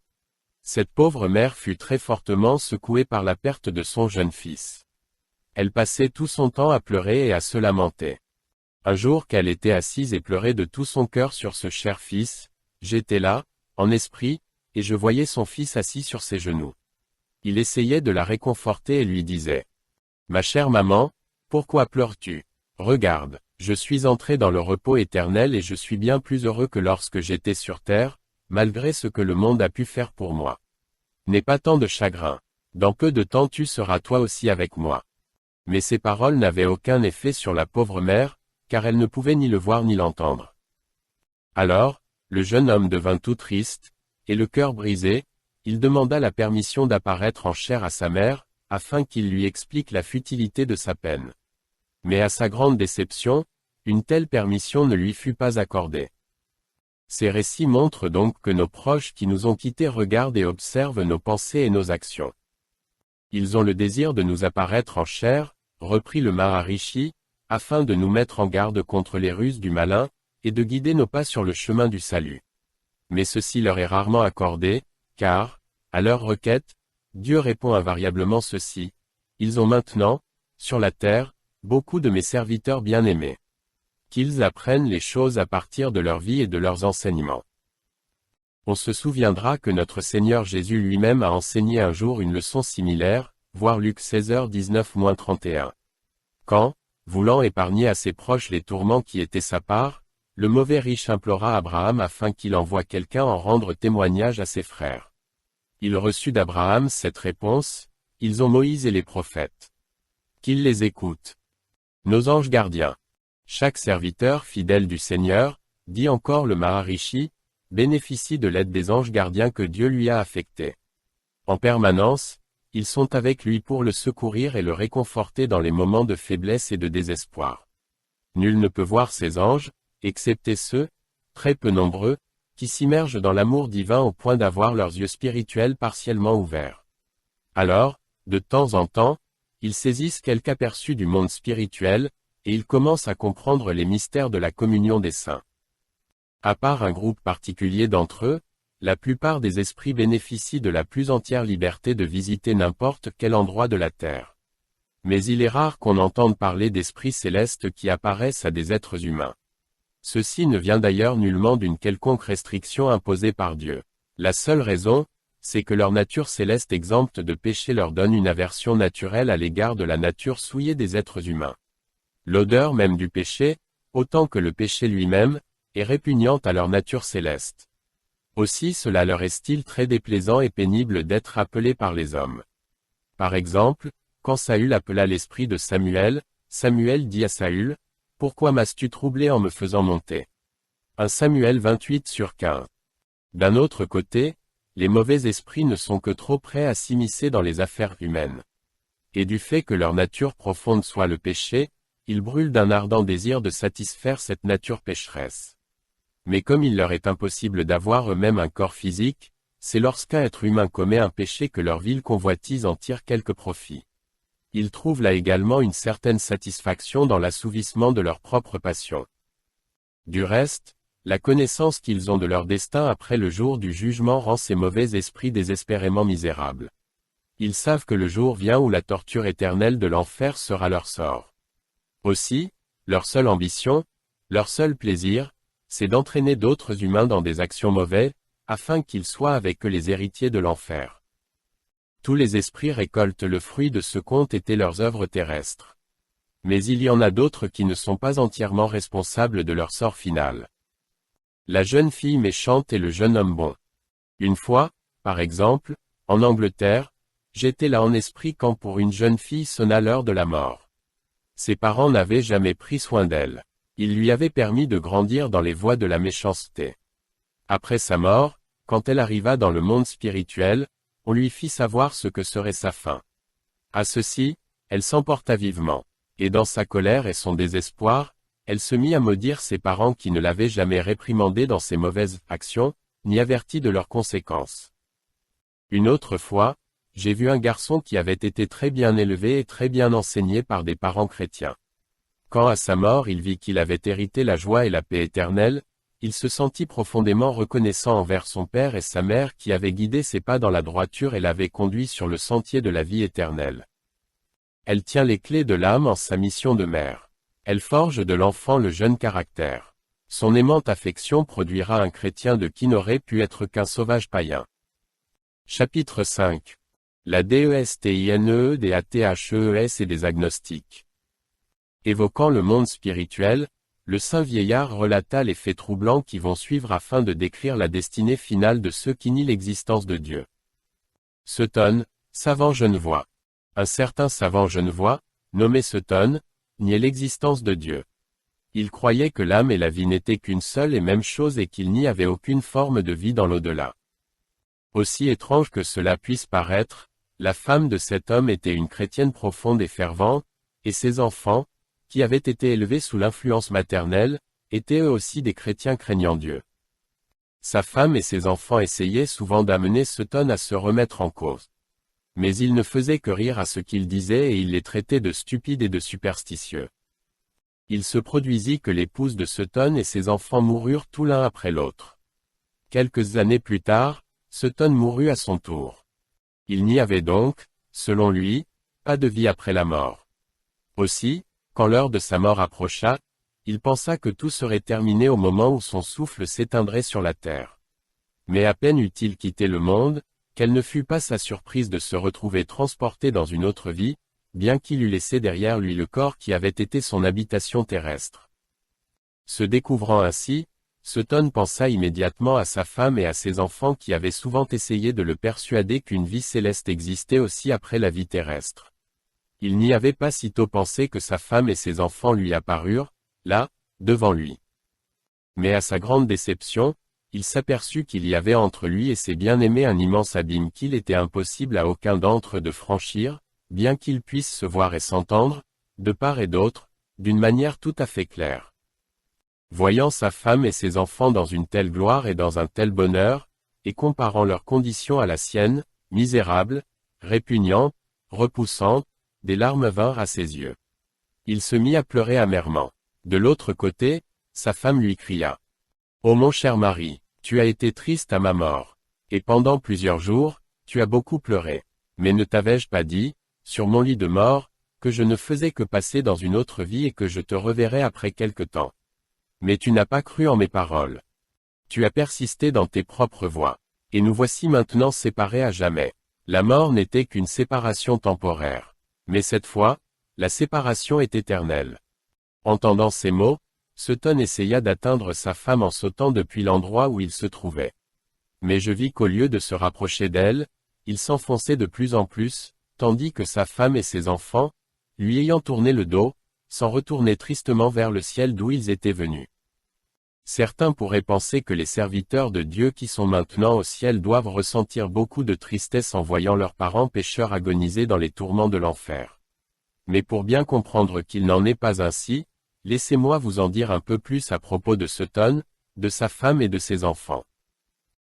Cette pauvre mère fut très fortement secouée par la perte de son jeune fils. Elle passait tout son temps à pleurer et à se lamenter. Un jour qu'elle était assise et pleurait de tout son cœur sur ce cher fils, j'étais là, en esprit, et je voyais son fils assis sur ses genoux. Il essayait de la réconforter et lui disait « Ma chère maman, pourquoi pleures-tu? Regarde, je suis entré dans le repos éternel et je suis bien plus heureux que lorsque j'étais sur terre, malgré ce que le monde a pu faire pour moi. N'aie pas tant de chagrin. Dans peu de temps tu seras toi aussi avec moi. » Mais ces paroles n'avaient aucun effet sur la pauvre mère, car elle ne pouvait ni le voir ni l'entendre. Alors, le jeune homme devint tout triste, et le cœur brisé, il demanda la permission d'apparaître en chair à sa mère, afin qu'il lui explique la futilité de sa peine. Mais à sa grande déception, une telle permission ne lui fut pas accordée. Ces récits montrent donc que nos proches qui nous ont quittés regardent et observent nos pensées et nos actions. Ils ont le désir de nous apparaître en chair, reprit le Maharishi, afin de nous mettre en garde contre les ruses du malin, et de guider nos pas sur le chemin du salut. Mais ceci leur est rarement accordé, car, À leur requête, Dieu répond invariablement ceci: ils ont maintenant, sur la terre, beaucoup de mes serviteurs bien-aimés. Qu'ils apprennent les choses à partir de leur vie et de leurs enseignements. On se souviendra que notre Seigneur Jésus lui-même a enseigné un jour une leçon similaire, voir Luc 16h19-31. Quand, voulant épargner à ses proches les tourments qui étaient sa part, le mauvais riche implora Abraham afin qu'il envoie quelqu'un en rendre témoignage à ses frères. Il reçut d'Abraham cette réponse: ils ont Moïse et les prophètes. Qu'ils les écoutent. Nos anges gardiens. Chaque serviteur fidèle du Seigneur, dit encore le Maharishi, bénéficie de l'aide des anges gardiens que Dieu lui a affectés. En permanence, ils sont avec lui pour le secourir et le réconforter dans les moments de faiblesse et de désespoir. Nul ne peut voir ces anges, excepté ceux, très peu nombreux, qui s'immergent dans l'amour divin au point d'avoir leurs yeux spirituels partiellement ouverts. Alors, de temps en temps, ils saisissent quelque aperçu du monde spirituel, et ils commencent à comprendre les mystères de la communion des saints. À part un groupe particulier d'entre eux, la plupart des esprits bénéficient de la plus entière liberté de visiter n'importe quel endroit de la terre. Mais il est rare qu'on entende parler d'esprits célestes qui apparaissent à des êtres humains. Ceci ne vient d'ailleurs nullement d'une quelconque restriction imposée par Dieu. La seule raison, c'est que leur nature céleste exempte de péché leur donne une aversion naturelle à l'égard de la nature souillée des êtres humains. L'odeur même du péché, autant que le péché lui-même, est répugnante à leur nature céleste. Aussi cela leur est-il très déplaisant et pénible d'être appelés par les hommes. Par exemple, quand Saül appela l'esprit de Samuel, Samuel dit à Saül: « Pourquoi m'as-tu troublé en me faisant monter » 1 Samuel 28/15. D'un autre côté, les mauvais esprits ne sont que trop prêts à s'immiscer dans les affaires humaines. Et du fait que leur nature profonde soit le péché, ils brûlent d'un ardent désir de satisfaire cette nature pécheresse. Mais comme il leur est impossible d'avoir eux-mêmes un corps physique, c'est lorsqu'un être humain commet un péché que leur vile convoitise en tire quelque profit. Ils trouvent là également une certaine satisfaction dans l'assouvissement de leur propre passion. Du reste, la connaissance qu'ils ont de leur destin après le jour du jugement rend ces mauvais esprits désespérément misérables. Ils savent que le jour vient où la torture éternelle de l'enfer sera leur sort. Aussi, leur seule ambition, leur seul plaisir, c'est d'entraîner d'autres humains dans des actions mauvaises, afin qu'ils soient avec eux les héritiers de l'enfer. Tous les esprits récoltent le fruit de ce qu'ont été leurs œuvres terrestres. Mais il y en a d'autres qui ne sont pas entièrement responsables de leur sort final. La jeune fille méchante et le jeune homme bon. Une fois, par exemple, en Angleterre, j'étais là en esprit quand pour une jeune fille sonna l'heure de la mort. Ses parents n'avaient jamais pris soin d'elle. Ils lui avaient permis de grandir dans les voies de la méchanceté. Après sa mort, quand elle arriva dans le monde spirituel, on lui fit savoir ce que serait sa fin. À ceci, elle s'emporta vivement, et dans sa colère et son désespoir, elle se mit à maudire ses parents qui ne l'avaient jamais réprimandée dans ses mauvaises actions, ni averti de leurs conséquences. Une autre fois, j'ai vu un garçon qui avait été très bien élevé et très bien enseigné par des parents chrétiens. Quand à sa mort il vit qu'il avait hérité la joie et la paix éternelle, il se sentit profondément reconnaissant envers son père et sa mère qui avaient guidé ses pas dans la droiture et l'avaient conduit sur le sentier de la vie éternelle. Elle tient les clés de l'âme en sa mission de mère. Elle forge de l'enfant le jeune caractère. Son aimante affection produira un chrétien de qui n'aurait pu être qu'un sauvage païen. Chapitre 5. La DESTINE des ATHEES et des agnostiques. Évoquant le monde spirituel, le saint vieillard relata les faits troublants qui vont suivre afin de décrire la destinée finale de ceux qui nient l'existence de Dieu. Sutton, savant genevois. Un certain savant genevois, nommé Sutton, niait l'existence de Dieu. Il croyait que l'âme et la vie n'étaient qu'une seule et même chose et qu'il n'y avait aucune forme de vie dans l'au-delà. Aussi étrange que cela puisse paraître, la femme de cet homme était une chrétienne profonde et fervente, et ses enfants, qui avaient été élevés sous l'influence maternelle, étaient eux aussi des chrétiens craignant Dieu. Sa femme et ses enfants essayaient souvent d'amener Sutton à se remettre en cause. Mais il ne faisait que rire à ce qu'il disait et il les traitait de stupides et de superstitieux. Il se produisit que l'épouse de Sutton et ses enfants moururent tout l'un après l'autre. Quelques années plus tard, Sutton mourut à son tour. Il n'y avait donc, selon lui, pas de vie après la mort. Aussi, quand l'heure de sa mort approcha, il pensa que tout serait terminé au moment où son souffle s'éteindrait sur la terre. Mais à peine eut-il quitté le monde, quelle ne fut pas sa surprise de se retrouver transporté dans une autre vie, bien qu'il eût laissé derrière lui le corps qui avait été son habitation terrestre. Se découvrant ainsi, Sutton pensa immédiatement à sa femme et à ses enfants qui avaient souvent essayé de le persuader qu'une vie céleste existait aussi après la vie terrestre. Il n'y avait pas sitôt pensé que sa femme et ses enfants lui apparurent, là, devant lui. Mais à sa grande déception, il s'aperçut qu'il y avait entre lui et ses bien-aimés un immense abîme qu'il était impossible à aucun d'entre eux de franchir, bien qu'ils puissent se voir et s'entendre, de part et d'autre, d'une manière tout à fait claire. Voyant sa femme et ses enfants dans une telle gloire et dans un tel bonheur, et comparant leurs conditions à la sienne, misérables, répugnantes, repoussantes, des larmes vinrent à ses yeux. Il se mit à pleurer amèrement. De l'autre côté, sa femme lui cria. « Oh mon cher mari, tu as été triste à ma mort. Et pendant plusieurs jours, tu as beaucoup pleuré. Mais ne t'avais-je pas dit, sur mon lit de mort, que je ne faisais que passer dans une autre vie et que je te reverrais après quelque temps. Mais tu n'as pas cru en mes paroles. Tu as persisté dans tes propres voies. Et nous voici maintenant séparés à jamais. La mort n'était qu'une séparation temporaire. Mais cette fois, la séparation est éternelle. » Entendant ces mots, Sutton essaya d'atteindre sa femme en sautant depuis l'endroit où il se trouvait. Mais je vis qu'au lieu de se rapprocher d'elle, il s'enfonçait de plus en plus, tandis que sa femme et ses enfants, lui ayant tourné le dos, s'en retournaient tristement vers le ciel d'où ils étaient venus. Certains pourraient penser que les serviteurs de Dieu qui sont maintenant au ciel doivent ressentir beaucoup de tristesse en voyant leurs parents pécheurs agoniser dans les tourments de l'enfer. Mais pour bien comprendre qu'il n'en est pas ainsi, laissez-moi vous en dire un peu plus à propos de Sutton, de sa femme et de ses enfants.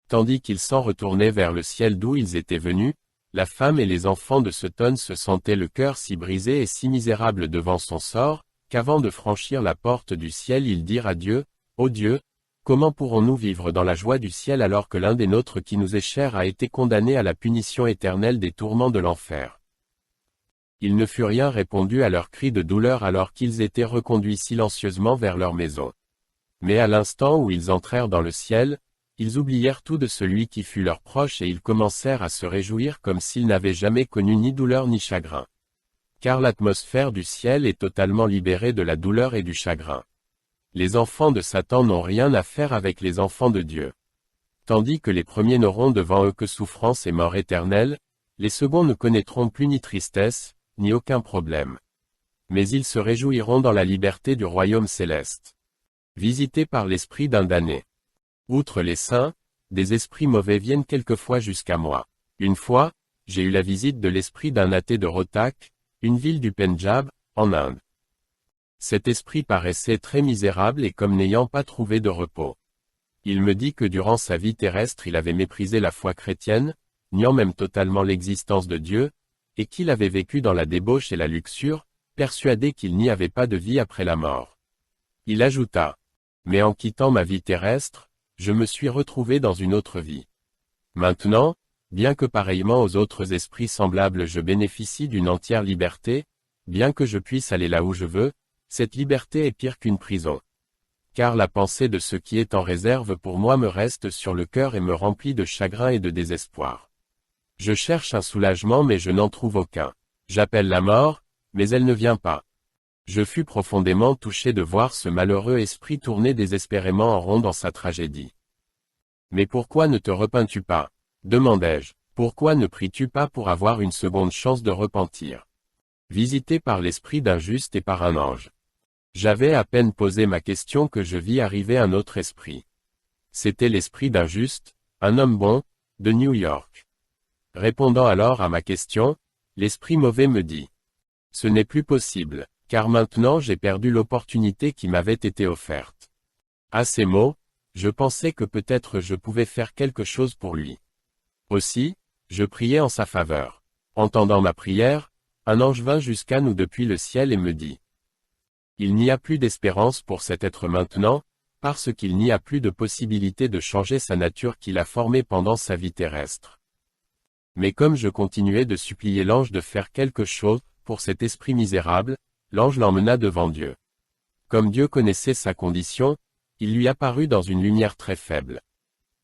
Tandis qu'ils s'en retournaient vers le ciel d'où ils étaient venus, la femme et les enfants de Sutton se sentaient le cœur si brisé et si misérable devant son sort, qu'avant de franchir la porte du ciel ils dirent à Dieu, « Ô Dieu, comment pourrons-nous vivre dans la joie du ciel alors que l'un des nôtres qui nous est cher a été condamné à la punition éternelle des tourments de l'enfer ?» Il ne fut rien répondu à leurs cris de douleur alors qu'ils étaient reconduits silencieusement vers leur maison. Mais à l'instant où ils entrèrent dans le ciel, ils oublièrent tout de celui qui fut leur proche et ils commencèrent à se réjouir comme s'ils n'avaient jamais connu ni douleur ni chagrin. Car l'atmosphère du ciel est totalement libérée de la douleur et du chagrin. Les enfants de Satan n'ont rien à faire avec les enfants de Dieu. Tandis que les premiers n'auront devant eux que souffrance et mort éternelle, les seconds ne connaîtront plus ni tristesse, ni aucun problème. Mais ils se réjouiront dans la liberté du royaume céleste. Visités par l'esprit d'un damné. Outre les saints, des esprits mauvais viennent quelquefois jusqu'à moi. Une fois, j'ai eu la visite de l'esprit d'un athée de Rohtak, une ville du Pendjab, en Inde. Cet esprit paraissait très misérable et comme n'ayant pas trouvé de repos. Il me dit que durant sa vie terrestre il avait méprisé la foi chrétienne, niant même totalement l'existence de Dieu, et qu'il avait vécu dans la débauche et la luxure, persuadé qu'il n'y avait pas de vie après la mort. Il ajouta, « Mais en quittant ma vie terrestre, je me suis retrouvé dans une autre vie. Maintenant, bien que pareillement aux autres esprits semblables je bénéficie d'une entière liberté, bien que je puisse aller là où je veux, cette liberté est pire qu'une prison. Car la pensée de ce qui est en réserve pour moi me reste sur le cœur et me remplit de chagrin et de désespoir. Je cherche un soulagement mais je n'en trouve aucun. J'appelle la mort, mais elle ne vient pas. Je fus profondément touché de voir ce malheureux esprit tourner désespérément en rond dans sa tragédie. Mais pourquoi ne te repens-tu pas? Demandai-je. Pourquoi ne pries-tu pas pour avoir une seconde chance de repentir? Visité par l'esprit d'un juste et par un ange. J'avais à peine posé ma question que je vis arriver un autre esprit. C'était l'esprit d'un juste, un homme bon, de New York. Répondant alors à ma question, l'esprit mauvais me dit. Ce n'est plus possible, car maintenant j'ai perdu l'opportunité qui m'avait été offerte. À ces mots, je pensais que peut-être je pouvais faire quelque chose pour lui. Aussi, je priai en sa faveur. Entendant ma prière, un ange vint jusqu'à nous depuis le ciel et me dit. Il n'y a plus d'espérance pour cet être maintenant, parce qu'il n'y a plus de possibilité de changer sa nature qu'il a formée pendant sa vie terrestre. Mais comme je continuais de supplier l'ange de faire quelque chose pour cet esprit misérable, l'ange l'emmena devant Dieu. Comme Dieu connaissait sa condition, il lui apparut dans une lumière très faible.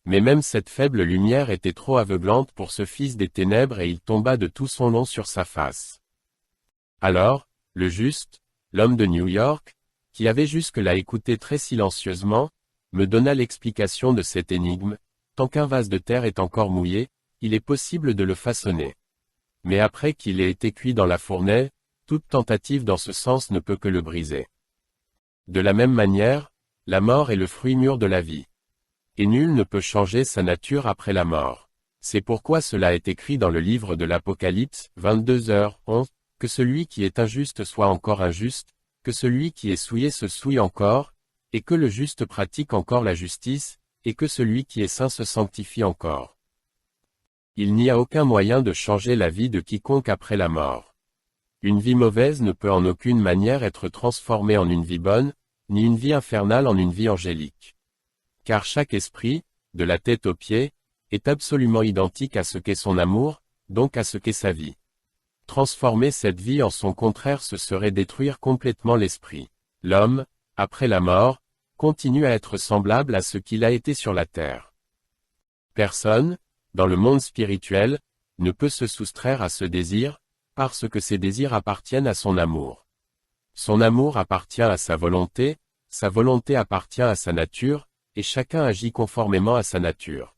Mais même cette faible lumière était trop aveuglante pour ce fils des ténèbres et il tomba de tout son long sur sa face. Alors, le juste, l'homme de New York, qui avait jusque-là écouté très silencieusement, me donna l'explication de cette énigme. Tant qu'un vase de terre est encore mouillé, il est possible de le façonner. Mais après qu'il ait été cuit dans la fournaise, toute tentative dans ce sens ne peut que le briser. De la même manière, la mort est le fruit mûr de la vie. Et nul ne peut changer sa nature après la mort. C'est pourquoi cela est écrit dans le livre de l'Apocalypse, 22h11, que celui qui est injuste soit encore injuste, que celui qui est souillé se souille encore, et que le juste pratique encore la justice, et que celui qui est saint se sanctifie encore. Il n'y a aucun moyen de changer la vie de quiconque après la mort. Une vie mauvaise ne peut en aucune manière être transformée en une vie bonne, ni une vie infernale en une vie angélique. Car chaque esprit, de la tête aux pieds, est absolument identique à ce qu'est son amour, donc à ce qu'est sa vie. Transformer cette vie en son contraire ce serait détruire complètement l'esprit. L'homme, après la mort, continue à être semblable à ce qu'il a été sur la terre. Personne, dans le monde spirituel, ne peut se soustraire à ce désir, parce que ces désirs appartiennent à son amour. Son amour appartient à sa volonté appartient à sa nature, et chacun agit conformément à sa nature.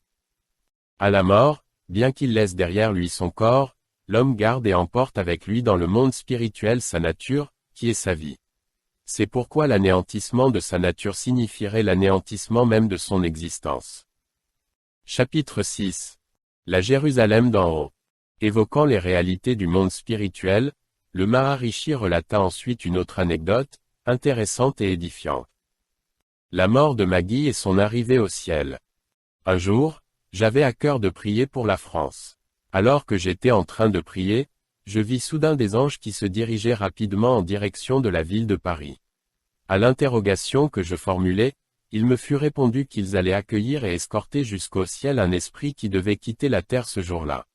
À la mort, bien qu'il laisse derrière lui son corps, l'homme garde et emporte avec lui dans le monde spirituel sa nature, qui est sa vie. C'est pourquoi l'anéantissement de sa nature signifierait l'anéantissement même de son existence. Chapitre 6. La Jérusalem d'en haut. Évoquant les réalités du monde spirituel, le Maharishi relata ensuite une autre anecdote, intéressante et édifiante. La mort de Maggie et son arrivée au ciel. Un jour, j'avais à cœur de prier pour la France. Alors que j'étais en train de prier, je vis soudain des anges qui se dirigeaient rapidement en direction de la ville de Paris. À l'interrogation que je formulais, il me fut répondu qu'ils allaient accueillir et escorter jusqu'au ciel un esprit qui devait quitter la terre ce jour-là.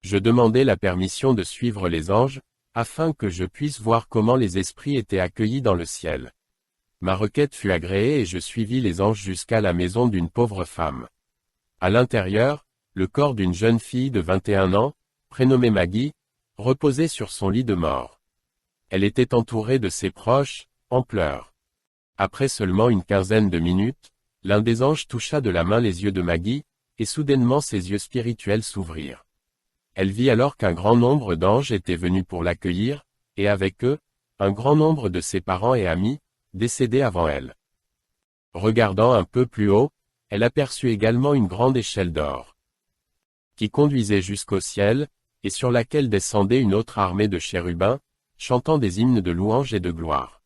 Je demandai la permission de suivre les anges, afin que je puisse voir comment les esprits étaient accueillis dans le ciel. Ma requête fut agréée et je suivis les anges jusqu'à la maison d'une pauvre femme. À l'intérieur, le corps d'une jeune fille de 21 ans, prénommée Maggie, reposait sur son lit de mort. Elle était entourée de ses proches, en pleurs. Après seulement une quinzaine de minutes, l'un des anges toucha de la main les yeux de Maggie, et soudainement ses yeux spirituels s'ouvrirent. Elle vit alors qu'un grand nombre d'anges étaient venus pour l'accueillir, et avec eux, un grand nombre de ses parents et amis, décédés avant elle. Regardant un peu plus haut, elle aperçut également une grande échelle d'or, qui conduisait jusqu'au ciel, et sur laquelle descendait une autre armée de chérubins, chantant des hymnes de louange et de gloire.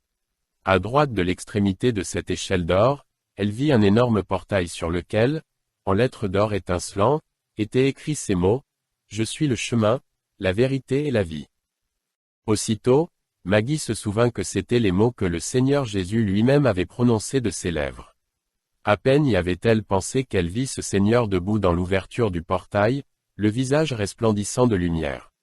À droite de l'extrémité de cette échelle d'or, elle vit un énorme portail sur lequel, en lettres d'or étincelantes, étaient écrits ces mots, « Je suis le chemin, la vérité et la vie ». Aussitôt, Maggie se souvint que c'étaient les mots que le Seigneur Jésus lui-même avait prononcés de ses lèvres. À peine y avait-elle pensé qu'elle vit ce Seigneur debout dans l'ouverture du portail, le visage resplendissant de lumière.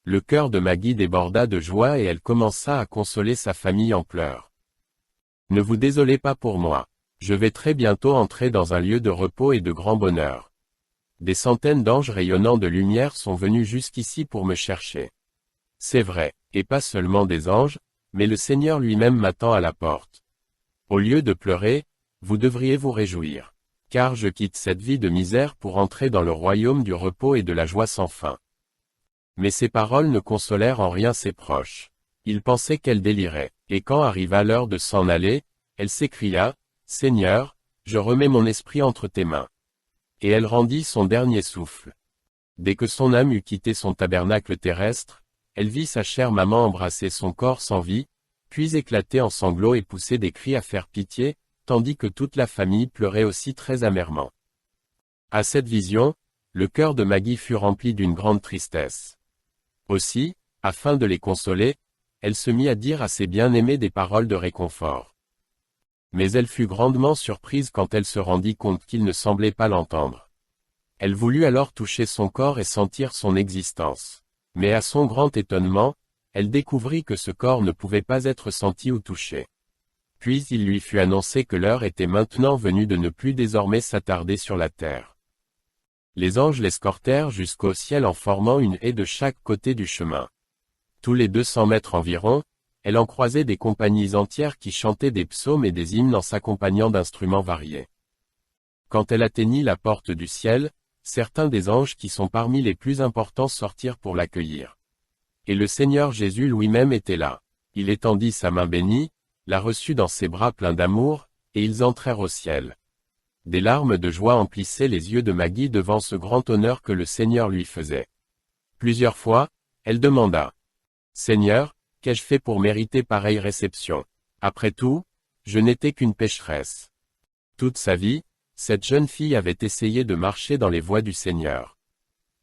Le cœur de Maggie déborda de joie et elle commença à consoler sa famille en pleurs. « Ne vous désolez pas pour moi. Je vais très bientôt entrer dans un lieu de repos et de grand bonheur. Des centaines d'anges rayonnants de lumière sont venus jusqu'ici pour me chercher. C'est vrai, et pas seulement des anges, mais le Seigneur lui-même m'attend à la porte. Au lieu de pleurer, vous devriez vous réjouir. Car je quitte cette vie de misère pour entrer dans le royaume du repos et de la joie sans fin. » Mais ces paroles ne consolèrent en rien ses proches. Ils pensaient qu'elle délirait, et quand arriva l'heure de s'en aller, elle s'écria, « Seigneur, je remets mon esprit entre tes mains. » Et elle rendit son dernier souffle. Dès que son âme eut quitté son tabernacle terrestre, elle vit sa chère maman embrasser son corps sans vie, puis éclater en sanglots et pousser des cris à faire pitié, tandis que toute la famille pleurait aussi très amèrement. À cette vision, le cœur de Maggie fut rempli d'une grande tristesse. Aussi, afin de les consoler, elle se mit à dire à ses bien-aimés des paroles de réconfort. Mais elle fut grandement surprise quand elle se rendit compte qu'il ne semblait pas l'entendre. Elle voulut alors toucher son corps et sentir son existence. Mais à son grand étonnement, elle découvrit que ce corps ne pouvait pas être senti ou touché. Puis il lui fut annoncé que l'heure était maintenant venue de ne plus désormais s'attarder sur la terre. Les anges l'escortèrent jusqu'au ciel en formant une haie de chaque côté du chemin. Tous les 200 mètres environ, elle en croisait des compagnies entières qui chantaient des psaumes et des hymnes en s'accompagnant d'instruments variés. Quand elle atteignit la porte du ciel, certains des anges qui sont parmi les plus importants sortirent pour l'accueillir. Et le Seigneur Jésus lui-même était là. Il étendit sa main bénie, la reçut dans ses bras pleins d'amour, et ils entrèrent au ciel. Des larmes de joie emplissaient les yeux de Maggie devant ce grand honneur que le Seigneur lui faisait. Plusieurs fois, elle demanda : « Seigneur, qu'ai-je fait pour mériter pareille réception ? Après tout, je n'étais qu'une pécheresse. » Toute sa vie, cette jeune fille avait essayé de marcher dans les voies du Seigneur.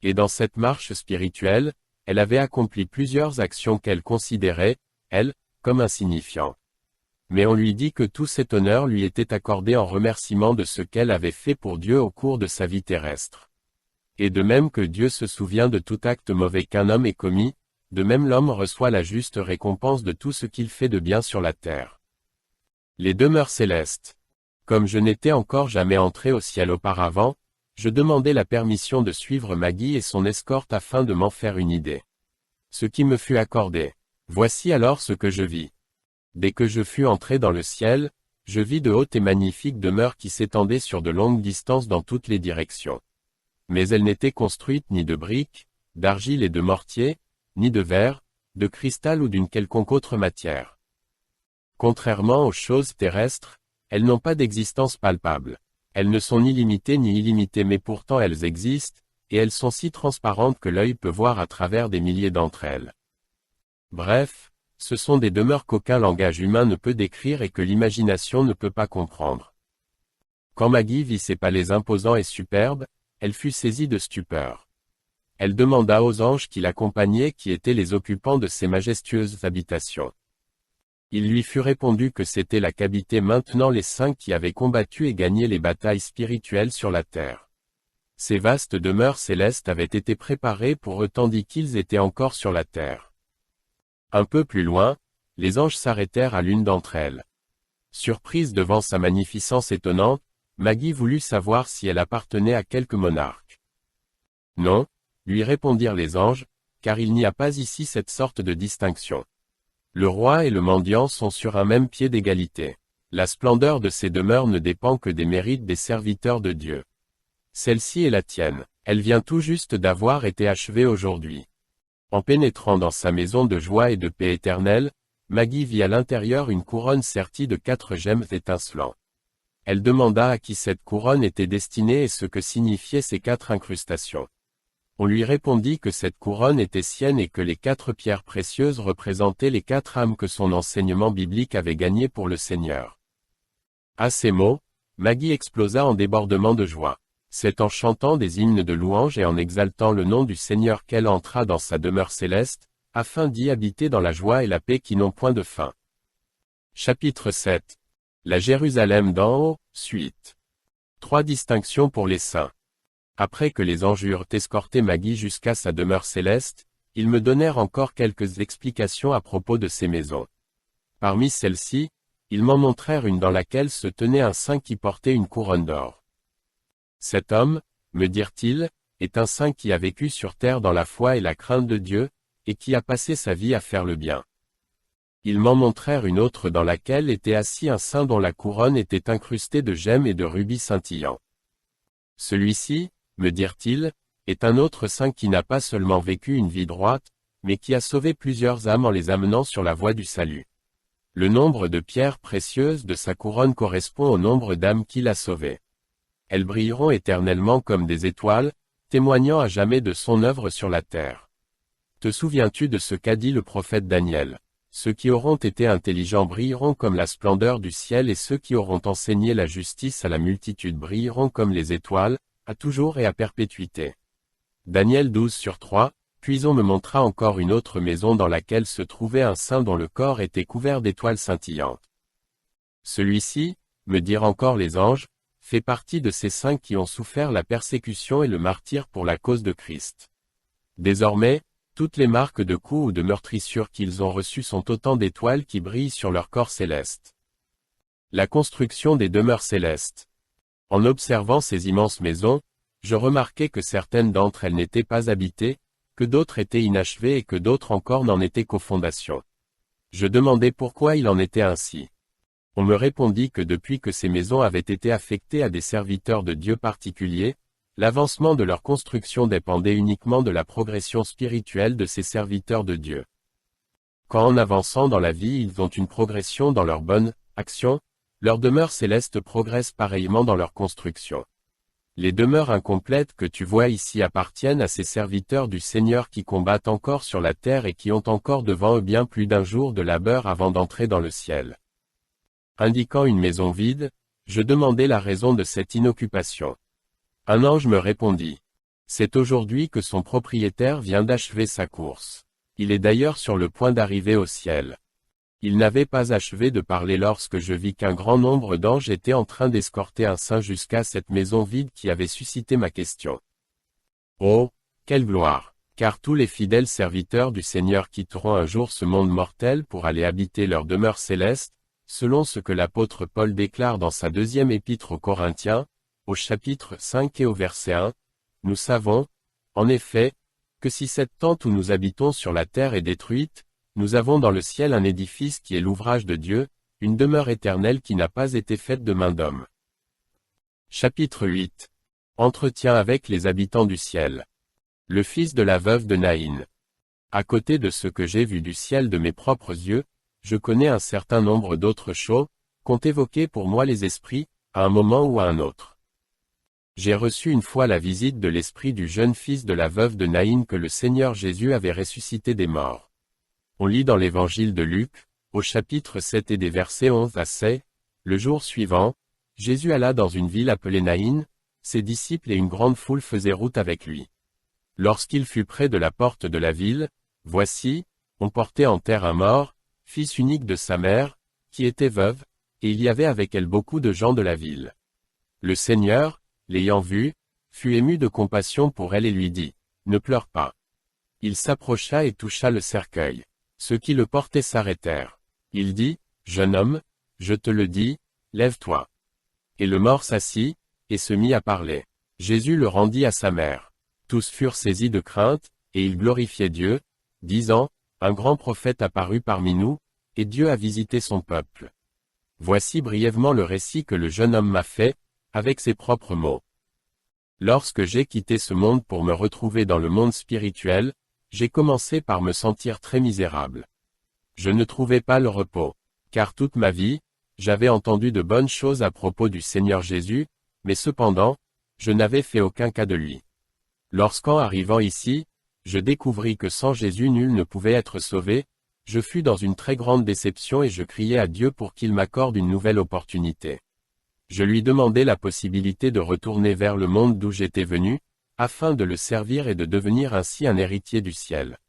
Et dans cette marche spirituelle, elle avait accompli plusieurs actions qu'elle considérait, elle, comme insignifiantes. Mais on lui dit que tout cet honneur lui était accordé en remerciement de ce qu'elle avait fait pour Dieu au cours de sa vie terrestre. Et de même que Dieu se souvient de tout acte mauvais qu'un homme ait commis, de même l'homme reçoit la juste récompense de tout ce qu'il fait de bien sur la terre. Les demeures célestes. Comme je n'étais encore jamais entré au ciel auparavant, je demandai la permission de suivre Maggie et son escorte afin de m'en faire une idée. Ce qui me fut accordé. Voici alors ce que je vis. Dès que je fus entré dans le ciel, je vis de hautes et magnifiques demeures qui s'étendaient sur de longues distances dans toutes les directions. Mais elles n'étaient construites ni de briques, d'argile et de mortier, ni de verre, de cristal ou d'une quelconque autre matière. Contrairement aux choses terrestres, elles n'ont pas d'existence palpable. Elles ne sont ni limitées ni illimitées mais pourtant elles existent, et elles sont si transparentes que l'œil peut voir à travers des milliers d'entre elles. Bref, ce sont des demeures qu'aucun langage humain ne peut décrire et que l'imagination ne peut pas comprendre. Quand Maggie vit ces palais imposants et superbes, elle fut saisie de stupeur. Elle demanda aux anges qui l'accompagnaient qui étaient les occupants de ces majestueuses habitations. Il lui fut répondu que c'était là qu'habitaient maintenant les saints qui avaient combattu et gagné les batailles spirituelles sur la terre. Ces vastes demeures célestes avaient été préparées pour eux tandis qu'ils étaient encore sur la terre. Un peu plus loin, les anges s'arrêtèrent à l'une d'entre elles. Surprise devant sa magnificence étonnante, Maggie voulut savoir si elle appartenait à quelque monarque. Non, lui répondirent les anges, car il n'y a pas ici cette sorte de distinction. Le roi et le mendiant sont sur un même pied d'égalité. La splendeur de ces demeures ne dépend que des mérites des serviteurs de Dieu. Celle-ci est la tienne, elle vient tout juste d'avoir été achevée aujourd'hui. En pénétrant dans sa maison de joie et de paix éternelle, Maggie vit à l'intérieur une couronne sertie de 4 gemmes étincelants. Elle demanda à qui cette couronne était destinée et ce que signifiaient ces 4 incrustations. On lui répondit que cette couronne était sienne et que les 4 pierres précieuses représentaient les 4 âmes que son enseignement biblique avait gagnées pour le Seigneur. À ces mots, Maggie explosa en débordements de joie. C'est en chantant des hymnes de louange et en exaltant le nom du Seigneur qu'elle entra dans sa demeure céleste, afin d'y habiter dans la joie et la paix qui n'ont point de fin. Chapitre 7. La Jérusalem d'en haut, suite. 3 distinctions pour les saints. Après que les anges eurent escorté Maggie jusqu'à sa demeure céleste, ils me donnèrent encore quelques explications à propos de ces maisons. Parmi celles-ci, ils m'en montrèrent une dans laquelle se tenait un saint qui portait une couronne d'or. Cet homme, me dirent-ils, est un saint qui a vécu sur terre dans la foi et la crainte de Dieu, et qui a passé sa vie à faire le bien. Ils m'en montrèrent une autre dans laquelle était assis un saint dont la couronne était incrustée de gemmes et de rubis scintillants. Celui-ci, me dirent-ils, est un autre saint qui n'a pas seulement vécu une vie droite, mais qui a sauvé plusieurs âmes en les amenant sur la voie du salut. Le nombre de pierres précieuses de sa couronne correspond au nombre d'âmes qu'il a sauvées. Elles brilleront éternellement comme des étoiles, témoignant à jamais de son œuvre sur la terre. Te souviens-tu de ce qu'a dit le prophète Daniel ? Ceux qui auront été intelligents brilleront comme la splendeur du ciel et ceux qui auront enseigné la justice à la multitude brilleront comme les étoiles, à toujours et à perpétuité. Daniel 12/3, puis on me montra encore une autre maison dans laquelle se trouvait un saint dont le corps était couvert d'étoiles scintillantes. Celui-ci, me dirent encore les anges, fait partie de ces saints qui ont souffert la persécution et le martyre pour la cause de Christ. Désormais, toutes les marques de coups ou de meurtrissures qu'ils ont reçues sont autant d'étoiles qui brillent sur leur corps céleste. La construction des demeures célestes. En observant ces immenses maisons, je remarquai que certaines d'entre elles n'étaient pas habitées, que d'autres étaient inachevées et que d'autres encore n'en étaient qu'aux fondations. Je demandai pourquoi il en était ainsi. On me répondit que depuis que ces maisons avaient été affectées à des serviteurs de Dieu particuliers, l'avancement de leur construction dépendait uniquement de la progression spirituelle de ces serviteurs de Dieu. Quand en avançant dans la vie ils ont une progression dans leurs bonnes actions, leurs demeures célestes progressent pareillement dans leur construction. Les demeures incomplètes que tu vois ici appartiennent à ces serviteurs du Seigneur qui combattent encore sur la terre et qui ont encore devant eux bien plus d'un jour de labeur avant d'entrer dans le ciel. Indiquant une maison vide, je demandai la raison de cette inoccupation. Un ange me répondit. C'est aujourd'hui que son propriétaire vient d'achever sa course. Il est d'ailleurs sur le point d'arriver au ciel. Il n'avait pas achevé de parler lorsque je vis qu'un grand nombre d'anges étaient en train d'escorter un saint jusqu'à cette maison vide qui avait suscité ma question. Oh, quelle gloire! Car tous les fidèles serviteurs du Seigneur quitteront un jour ce monde mortel pour aller habiter leur demeure céleste, selon ce que l'apôtre Paul déclare dans sa deuxième épître aux Corinthiens, au chapitre 5 et au verset 1, nous savons, en effet, que si cette tente où nous habitons sur la terre est détruite, nous avons dans le ciel un édifice qui est l'ouvrage de Dieu, une demeure éternelle qui n'a pas été faite de main d'homme. Chapitre 8. Entretien avec les habitants du ciel. Le fils de la veuve de Naïn. À côté de ce que j'ai vu du ciel de mes propres yeux, je connais un certain nombre d'autres choses, qu'ont évoqué pour moi les esprits, à un moment ou à un autre. J'ai reçu une fois la visite de l'esprit du jeune fils de la veuve de Naïn que le Seigneur Jésus avait ressuscité des morts. On lit dans l'évangile de Luc, au chapitre 7 et des versets 11 à 16, le jour suivant, Jésus alla dans une ville appelée Naïn, ses disciples et une grande foule faisaient route avec lui. Lorsqu'il fut près de la porte de la ville, voici, on portait en terre un mort, fils unique de sa mère, qui était veuve, et il y avait avec elle beaucoup de gens de la ville. Le Seigneur, l'ayant vue, fut ému de compassion pour elle et lui dit, « Ne pleure pas. » Il s'approcha et toucha le cercueil. Ceux qui le portaient s'arrêtèrent. Il dit, « Jeune homme, je te le dis, lève-toi. » Et le mort s'assit, et se mit à parler. Jésus le rendit à sa mère. Tous furent saisis de crainte, et ils glorifiaient Dieu, disant, « Un grand prophète apparut parmi nous, et Dieu a visité son peuple. » Voici brièvement le récit que le jeune homme m'a fait, avec ses propres mots. Lorsque j'ai quitté ce monde pour me retrouver dans le monde spirituel, j'ai commencé par me sentir très misérable. Je ne trouvais pas le repos, car toute ma vie, j'avais entendu de bonnes choses à propos du Seigneur Jésus, mais cependant, je n'avais fait aucun cas de lui. Lorsqu'en arrivant ici, je découvris que sans Jésus nul ne pouvait être sauvé, je fus dans une très grande déception et je criai à Dieu pour qu'il m'accorde une nouvelle opportunité. Je lui demandai la possibilité de retourner vers le monde d'où j'étais venu, afin de le servir et de devenir ainsi un héritier du ciel.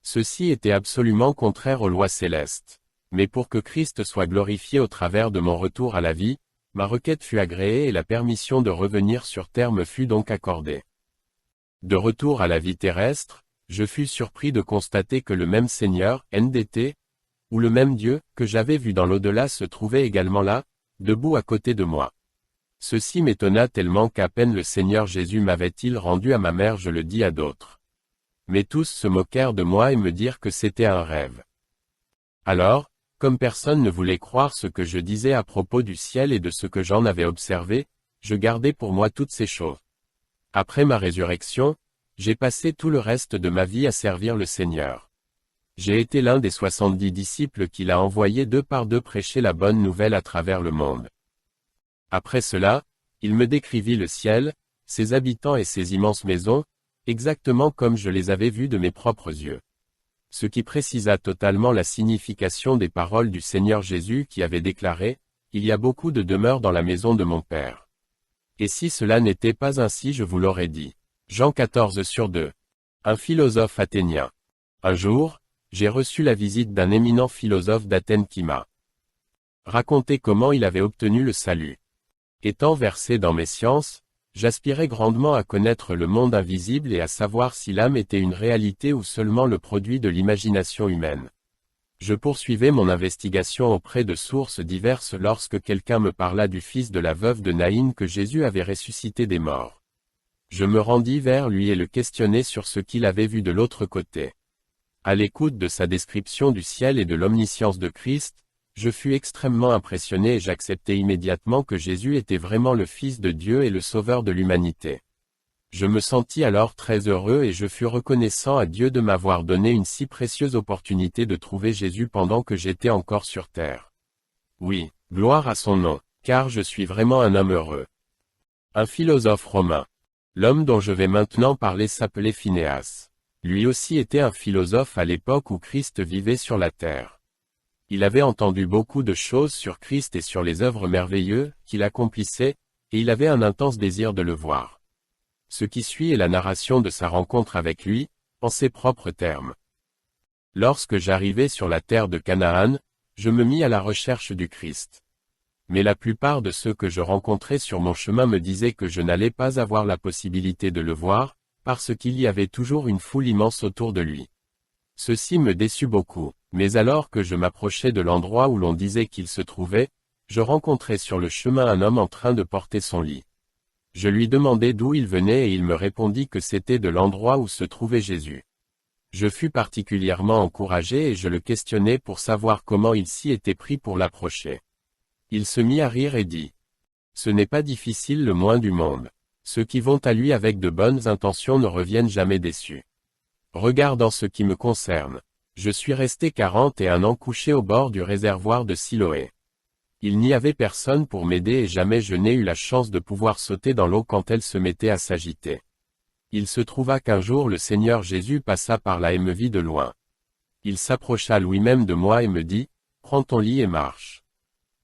Ceci était absolument contraire aux lois célestes. Mais pour que Christ soit glorifié au travers de mon retour à la vie, ma requête fut agréée et la permission de revenir sur terre me fut donc accordée. De retour à la vie terrestre, je fus surpris de constater que le même Seigneur, NDT, ou le même Dieu, que j'avais vu dans l'au-delà se trouvait également là, debout à côté de moi. Ceci m'étonna tellement qu'à peine le Seigneur Jésus m'avait-il rendu à ma mère je le dis à d'autres. Mais tous se moquèrent de moi et me dirent que c'était un rêve. Alors, comme personne ne voulait croire ce que je disais à propos du ciel et de ce que j'en avais observé, je gardai pour moi toutes ces choses. Après ma résurrection, j'ai passé tout le reste de ma vie à servir le Seigneur. J'ai été l'un des 70 disciples qu'il a envoyés 2 par 2 prêcher la bonne nouvelle à travers le monde. Après cela, il me décrivit le ciel, ses habitants et ses immenses maisons, exactement comme je les avais vus de mes propres yeux. Ce qui précisa totalement la signification des paroles du Seigneur Jésus qui avait déclaré, « Il y a beaucoup de demeures dans la maison de mon Père. » Et si cela n'était pas ainsi je vous l'aurais dit. Jean 14/2. Un philosophe athénien. Un jour, j'ai reçu la visite d'un éminent philosophe d'Athènes qui m'a Raconter comment il avait obtenu le salut. Étant versé dans mes sciences, j'aspirais grandement à connaître le monde invisible et à savoir si l'âme était une réalité ou seulement le produit de l'imagination humaine. Je poursuivais mon investigation auprès de sources diverses lorsque quelqu'un me parla du fils de la veuve de Naïn que Jésus avait ressuscité des morts. Je me rendis vers lui et le questionnai sur ce qu'il avait vu de l'autre côté. À l'écoute de sa description du ciel et de l'omniscience de Christ, je fus extrêmement impressionné et j'acceptai immédiatement que Jésus était vraiment le Fils de Dieu et le Sauveur de l'humanité. Je me sentis alors très heureux et je fus reconnaissant à Dieu de m'avoir donné une si précieuse opportunité de trouver Jésus pendant que j'étais encore sur terre. Oui, gloire à son nom, car je suis vraiment un homme heureux. Un philosophe romain. L'homme dont je vais maintenant parler s'appelait Phinéas. Lui aussi était un philosophe à l'époque où Christ vivait sur la terre. Il avait entendu beaucoup de choses sur Christ et sur les œuvres merveilleuses qu'il accomplissait, et il avait un intense désir de le voir. Ce qui suit est la narration de sa rencontre avec lui, en ses propres termes. Lorsque j'arrivai sur la terre de Canaan, je me mis à la recherche du Christ. Mais la plupart de ceux que je rencontrais sur mon chemin me disaient que je n'allais pas avoir la possibilité de le voir, parce qu'il y avait toujours une foule immense autour de lui. Ceci me déçut beaucoup, mais alors que je m'approchais de l'endroit où l'on disait qu'il se trouvait, je rencontrai sur le chemin un homme en train de porter son lit. Je lui demandai d'où il venait et il me répondit que c'était de l'endroit où se trouvait Jésus. Je fus particulièrement encouragé et je le questionnai pour savoir comment il s'y était pris pour l'approcher. Il se mit à rire et dit : « Ce n'est pas difficile le moins du monde. Ceux qui vont à lui avec de bonnes intentions ne reviennent jamais déçus. Regarde en ce qui me concerne. Je suis resté 41 ans couché au bord du réservoir de Siloé. Il n'y avait personne pour m'aider et jamais je n'ai eu la chance de pouvoir sauter dans l'eau quand elle se mettait à s'agiter. Il se trouva qu'un jour le Seigneur Jésus passa par là et me vit de loin. Il s'approcha lui-même de moi et me dit : « Prends ton lit et marche. »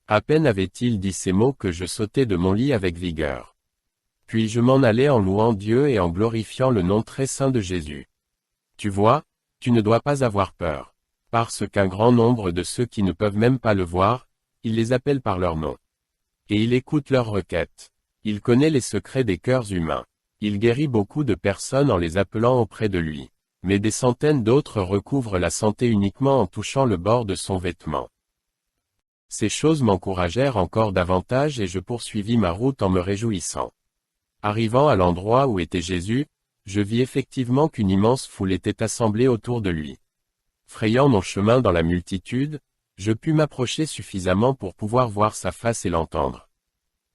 À peine avait-il dit ces mots que je sautai de mon lit avec vigueur. Puis je m'en allai en louant Dieu et en glorifiant le nom très saint de Jésus. Tu vois, tu ne dois pas avoir peur. Parce qu'un grand nombre de ceux qui ne peuvent même pas le voir, il les appelle par leur nom. Et il écoute leurs requêtes. Il connaît les secrets des cœurs humains. Il guérit beaucoup de personnes en les appelant auprès de lui. Mais des centaines d'autres recouvrent la santé uniquement en touchant le bord de son vêtement. Ces choses m'encouragèrent encore davantage et je poursuivis ma route en me réjouissant. Arrivant à l'endroit où était Jésus, je vis effectivement qu'une immense foule était assemblée autour de lui. Frayant mon chemin dans la multitude, je pus m'approcher suffisamment pour pouvoir voir sa face et l'entendre.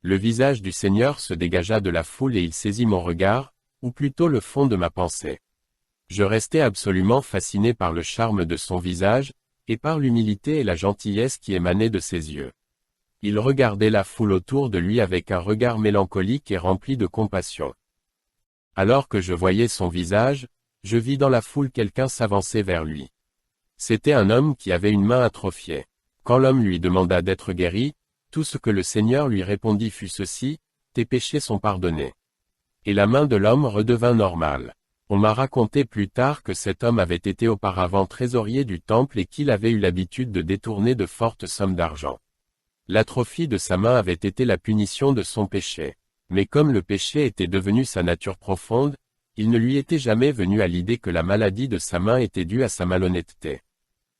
Le visage du Seigneur se dégagea de la foule et il saisit mon regard, ou plutôt le fond de ma pensée. Je restai absolument fasciné par le charme de son visage, et par l'humilité et la gentillesse qui émanaient de ses yeux. Il regardait la foule autour de lui avec un regard mélancolique et rempli de compassion. Alors que je voyais son visage, je vis dans la foule quelqu'un s'avancer vers lui. C'était un homme qui avait une main atrophiée. Quand l'homme lui demanda d'être guéri, tout ce que le Seigneur lui répondit fut ceci : tes péchés sont pardonnés. Et la main de l'homme redevint normale. On m'a raconté plus tard que cet homme avait été auparavant trésorier du temple et qu'il avait eu l'habitude de détourner de fortes sommes d'argent. L'atrophie de sa main avait été la punition de son péché. Mais comme le péché était devenu sa nature profonde, il ne lui était jamais venu à l'idée que la maladie de sa main était due à sa malhonnêteté.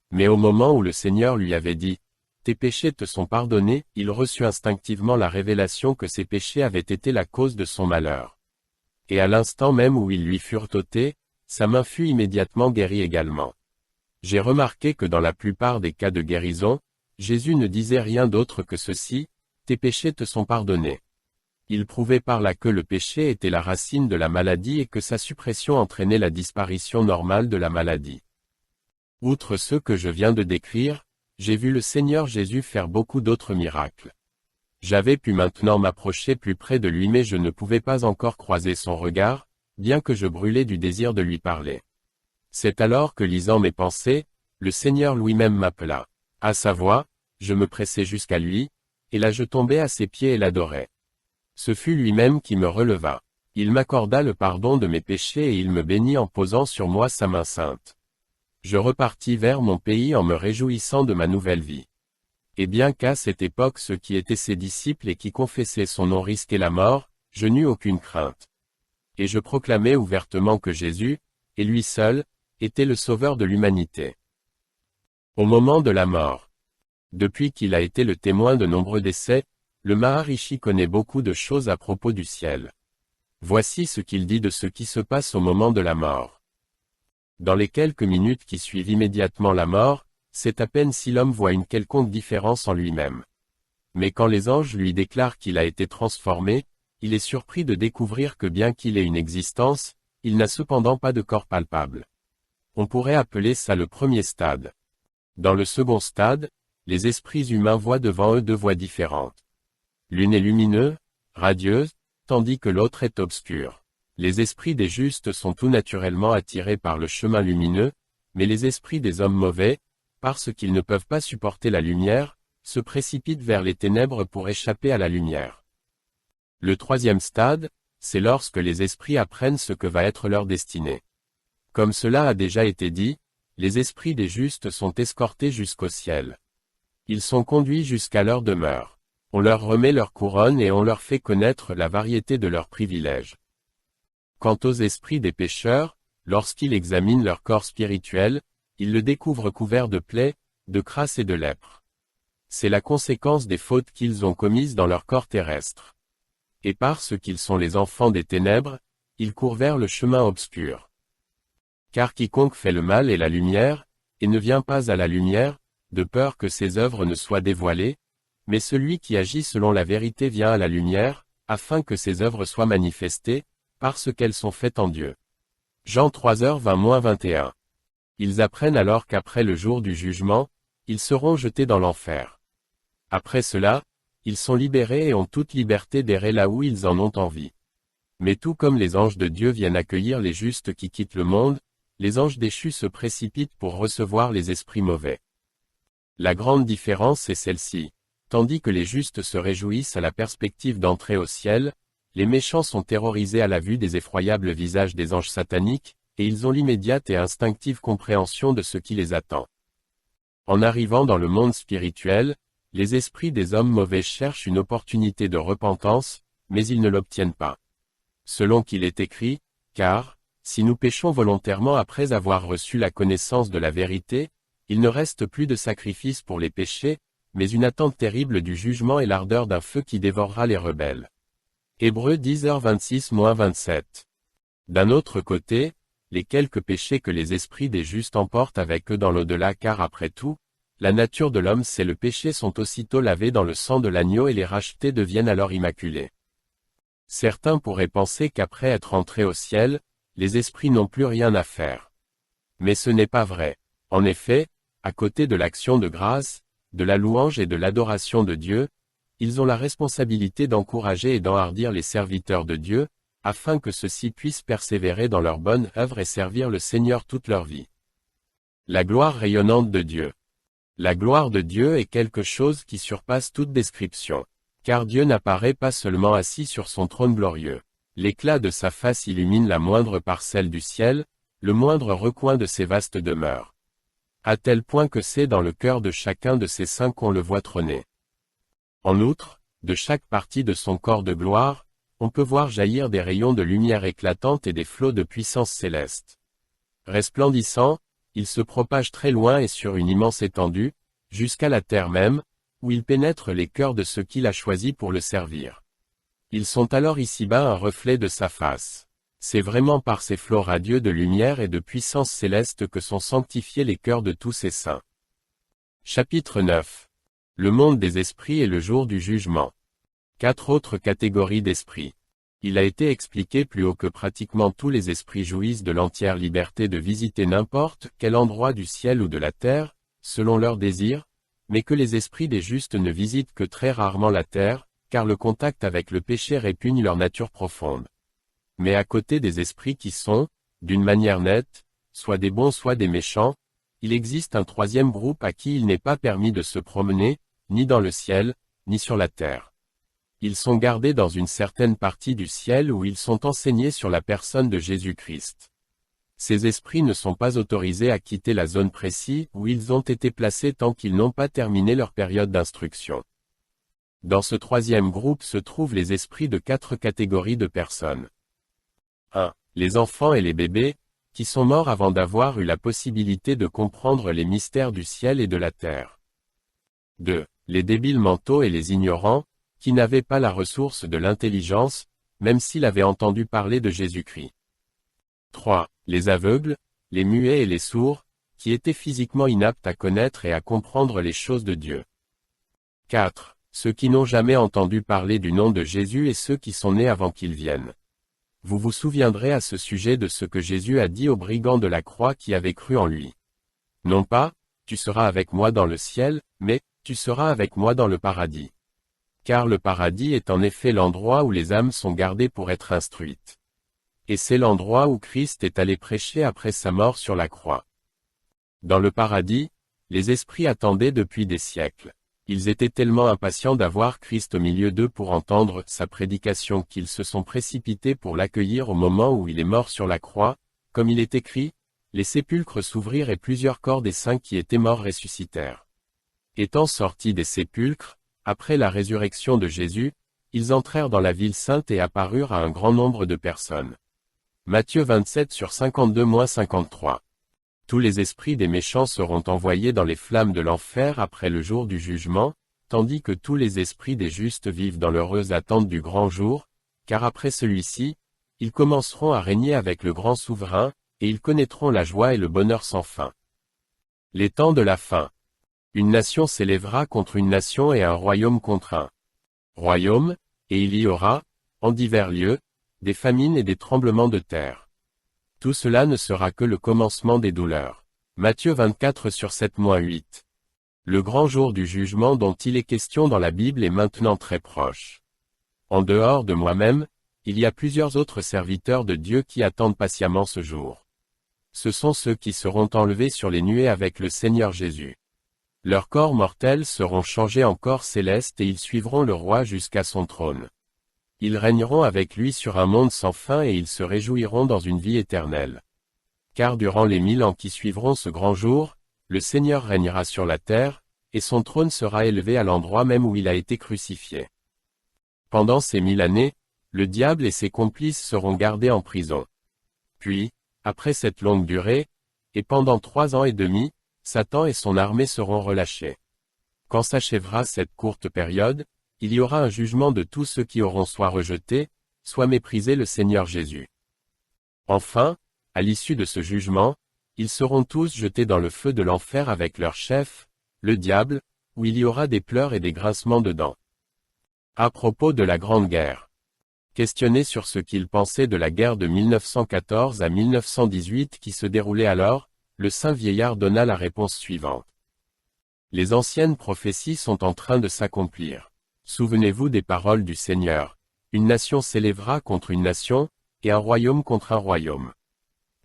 Mais au moment où le Seigneur lui avait dit « Tes péchés te sont pardonnés », il reçut instinctivement la révélation que ses péchés avaient été la cause de son malheur. Et à l'instant même où ils lui furent ôtés, sa main fut immédiatement guérie également. J'ai remarqué que dans la plupart des cas de guérison, Jésus ne disait rien d'autre que ceci : « Tes péchés te sont pardonnés ». Il prouvait par là que le péché était la racine de la maladie et que sa suppression entraînait la disparition normale de la maladie. Outre ceux que je viens de décrire, j'ai vu le Seigneur Jésus faire beaucoup d'autres miracles. J'avais pu maintenant m'approcher plus près de lui mais je ne pouvais pas encore croiser son regard, bien que je brûlais du désir de lui parler. C'est alors que lisant mes pensées, le Seigneur lui-même m'appela. À sa voix, je me pressai jusqu'à lui, et là je tombai à ses pieds et l'adorai. Ce fut lui-même qui me releva. Il m'accorda le pardon de mes péchés et il me bénit en posant sur moi sa main sainte. Je repartis vers mon pays en me réjouissant de ma nouvelle vie. Et bien qu'à cette époque ceux qui étaient ses disciples et qui confessaient son nom risquaient la mort, je n'eus aucune crainte. Et je proclamais ouvertement que Jésus, et lui seul, était le sauveur de l'humanité. Au moment de la mort. Depuis qu'il a été le témoin de nombreux décès, le Maharishi connaît beaucoup de choses à propos du ciel. Voici ce qu'il dit de ce qui se passe au moment de la mort. Dans les quelques minutes qui suivent immédiatement la mort, c'est à peine si l'homme voit une quelconque différence en lui-même. Mais quand les anges lui déclarent qu'il a été transformé, il est surpris de découvrir que bien qu'il ait une existence, il n'a cependant pas de corps palpable. On pourrait appeler ça le premier stade. Dans le second stade, les esprits humains voient devant eux deux voies différentes. L'une est lumineuse, radieuse, tandis que l'autre est obscure. Les esprits des justes sont tout naturellement attirés par le chemin lumineux, mais les esprits des hommes mauvais, parce qu'ils ne peuvent pas supporter la lumière, se précipitent vers les ténèbres pour échapper à la lumière. Le troisième stade, c'est lorsque les esprits apprennent ce que va être leur destinée. Comme cela a déjà été dit, les esprits des justes sont escortés jusqu'au ciel. Ils sont conduits jusqu'à leur demeure. On leur remet leur couronne et on leur fait connaître la variété de leurs privilèges. Quant aux esprits des pécheurs, lorsqu'ils examinent leur corps spirituel, ils le découvrent couvert de plaies, de crasses et de lèpre. C'est la conséquence des fautes qu'ils ont commises dans leur corps terrestre. Et parce qu'ils sont les enfants des ténèbres, ils courent vers le chemin obscur. Car quiconque fait le mal est la lumière, et ne vient pas à la lumière, de peur que ses œuvres ne soient dévoilées, mais celui qui agit selon la vérité vient à la lumière, afin que ses œuvres soient manifestées, parce qu'elles sont faites en Dieu. Jean 3h20-21. Ils apprennent alors qu'après le jour du jugement, ils seront jetés dans l'enfer. Après cela, ils sont libérés et ont toute liberté d'errer là où ils en ont envie. Mais tout comme les anges de Dieu viennent accueillir les justes qui quittent le monde, les anges déchus se précipitent pour recevoir les esprits mauvais. La grande différence est celle-ci. Tandis que les justes se réjouissent à la perspective d'entrer au ciel, les méchants sont terrorisés à la vue des effroyables visages des anges sataniques, et ils ont l'immédiate et instinctive compréhension de ce qui les attend. En arrivant dans le monde spirituel, les esprits des hommes mauvais cherchent une opportunité de repentance, mais ils ne l'obtiennent pas. Selon qu'il est écrit, car, si nous péchons volontairement après avoir reçu la connaissance de la vérité, il ne reste plus de sacrifice pour les péchés, mais une attente terrible du jugement et l'ardeur d'un feu qui dévorera les rebelles. Hébreux 10h26-27. D'un autre côté, les quelques péchés que les esprits des justes emportent avec eux dans l'au-delà car après tout, la nature de l'homme c'est le péché sont aussitôt lavés dans le sang de l'agneau et les rachetés deviennent alors immaculés. Certains pourraient penser qu'après être entrés au ciel, les esprits n'ont plus rien à faire. Mais ce n'est pas vrai. En effet, à côté de l'action de grâce, de la louange et de l'adoration de Dieu, ils ont la responsabilité d'encourager et d'enhardir les serviteurs de Dieu, afin que ceux-ci puissent persévérer dans leur bonne œuvre et servir le Seigneur toute leur vie. La gloire rayonnante de Dieu. La gloire de Dieu est quelque chose qui surpasse toute description. Car Dieu n'apparaît pas seulement assis sur son trône glorieux. L'éclat de sa face illumine la moindre parcelle du ciel, le moindre recoin de ses vastes demeures. À tel point que c'est dans le cœur de chacun de ses saints qu'on le voit trôner. En outre, de chaque partie de son corps de gloire, on peut voir jaillir des rayons de lumière éclatante et des flots de puissance céleste. Resplendissants, ils se propagent très loin et sur une immense étendue, jusqu'à la terre même, où ils pénètrent les cœurs de ceux qu'il a choisis pour le servir. Ils sont alors ici-bas un reflet de sa face. C'est vraiment par ces flots radieux de lumière et de puissance céleste que sont sanctifiés les cœurs de tous ses saints. Chapitre 9. Le monde des esprits et le jour du jugement. 4 autres catégories d'esprits. Il a été expliqué plus haut que pratiquement tous les esprits jouissent de l'entière liberté de visiter n'importe quel endroit du ciel ou de la terre, selon leurs désirs, mais que les esprits des justes ne visitent que très rarement la terre, car le contact avec le péché répugne leur nature profonde. Mais à côté des esprits qui sont, d'une manière nette, soit des bons soit des méchants, il existe un troisième groupe à qui il n'est pas permis de se promener, ni dans le ciel, ni sur la terre. Ils sont gardés dans une certaine partie du ciel où ils sont enseignés sur la personne de Jésus-Christ. Ces esprits ne sont pas autorisés à quitter la zone précise où ils ont été placés tant qu'ils n'ont pas terminé leur période d'instruction. Dans ce troisième groupe se trouvent les esprits de 4 catégories de personnes. 1. Les enfants et les bébés, qui sont morts avant d'avoir eu la possibilité de comprendre les mystères du ciel et de la terre. 2. Les débiles mentaux et les ignorants, qui n'avaient pas la ressource de l'intelligence, même s'ils avaient entendu parler de Jésus-Christ. 3. Les aveugles, les muets et les sourds, qui étaient physiquement inaptes à connaître et à comprendre les choses de Dieu. 4. Ceux qui n'ont jamais entendu parler du nom de Jésus et ceux qui sont nés avant qu'il vienne. Vous vous souviendrez à ce sujet de ce que Jésus a dit aux brigands de la croix qui avaient cru en lui. Non pas, tu seras avec moi dans le ciel, mais, tu seras avec moi dans le paradis. Car le paradis est en effet l'endroit où les âmes sont gardées pour être instruites. Et c'est l'endroit où Christ est allé prêcher après sa mort sur la croix. Dans le paradis, les esprits attendaient depuis des siècles. Ils étaient tellement impatients d'avoir Christ au milieu d'eux pour entendre sa prédication qu'ils se sont précipités pour l'accueillir au moment où il est mort sur la croix, comme il est écrit, les sépulcres s'ouvrirent et plusieurs corps des saints qui étaient morts ressuscitèrent. Étant sortis des sépulcres, après la résurrection de Jésus, ils entrèrent dans la ville sainte et apparurent à un grand nombre de personnes. Matthieu 27 sur 52-53. Tous les esprits des méchants seront envoyés dans les flammes de l'enfer après le jour du jugement, tandis que tous les esprits des justes vivent dans l'heureuse attente du grand jour, car après celui-ci, ils commenceront à régner avec le grand souverain, et ils connaîtront la joie et le bonheur sans fin. Les temps de la fin. Une nation s'élèvera contre une nation et un royaume contre un royaume, et il y aura, en divers lieux, des famines et des tremblements de terre. Tout cela ne sera que le commencement des douleurs. Matthieu 24 sur 7-8. Le grand jour du jugement dont il est question dans la Bible est maintenant très proche. En dehors de moi-même, il y a plusieurs autres serviteurs de Dieu qui attendent patiemment ce jour. Ce sont ceux qui seront enlevés sur les nuées avec le Seigneur Jésus. Leurs corps mortels seront changés en corps célestes et ils suivront le roi jusqu'à son trône. Ils régneront avec lui sur un monde sans fin et ils se réjouiront dans une vie éternelle. Car durant les 1000 ans qui suivront ce grand jour, le Seigneur régnera sur la terre, et son trône sera élevé à l'endroit même où il a été crucifié. Pendant ces 1000 années, le diable et ses complices seront gardés en prison. Puis, après cette longue durée, et pendant 3 ans et demi, Satan et son armée seront relâchés. Quand s'achèvera cette courte période, il y aura un jugement de tous ceux qui auront soit rejeté, soit méprisé le Seigneur Jésus. Enfin, à l'issue de ce jugement, ils seront tous jetés dans le feu de l'enfer avec leur chef, le diable, où il y aura des pleurs et des grincements de dents. À propos de la Grande Guerre. Questionné sur ce qu'il pensait de la guerre de 1914 à 1918 qui se déroulait alors, le saint vieillard donna la réponse suivante. Les anciennes prophéties sont en train de s'accomplir. Souvenez-vous des paroles du Seigneur. Une nation s'élèvera contre une nation, et un royaume contre un royaume.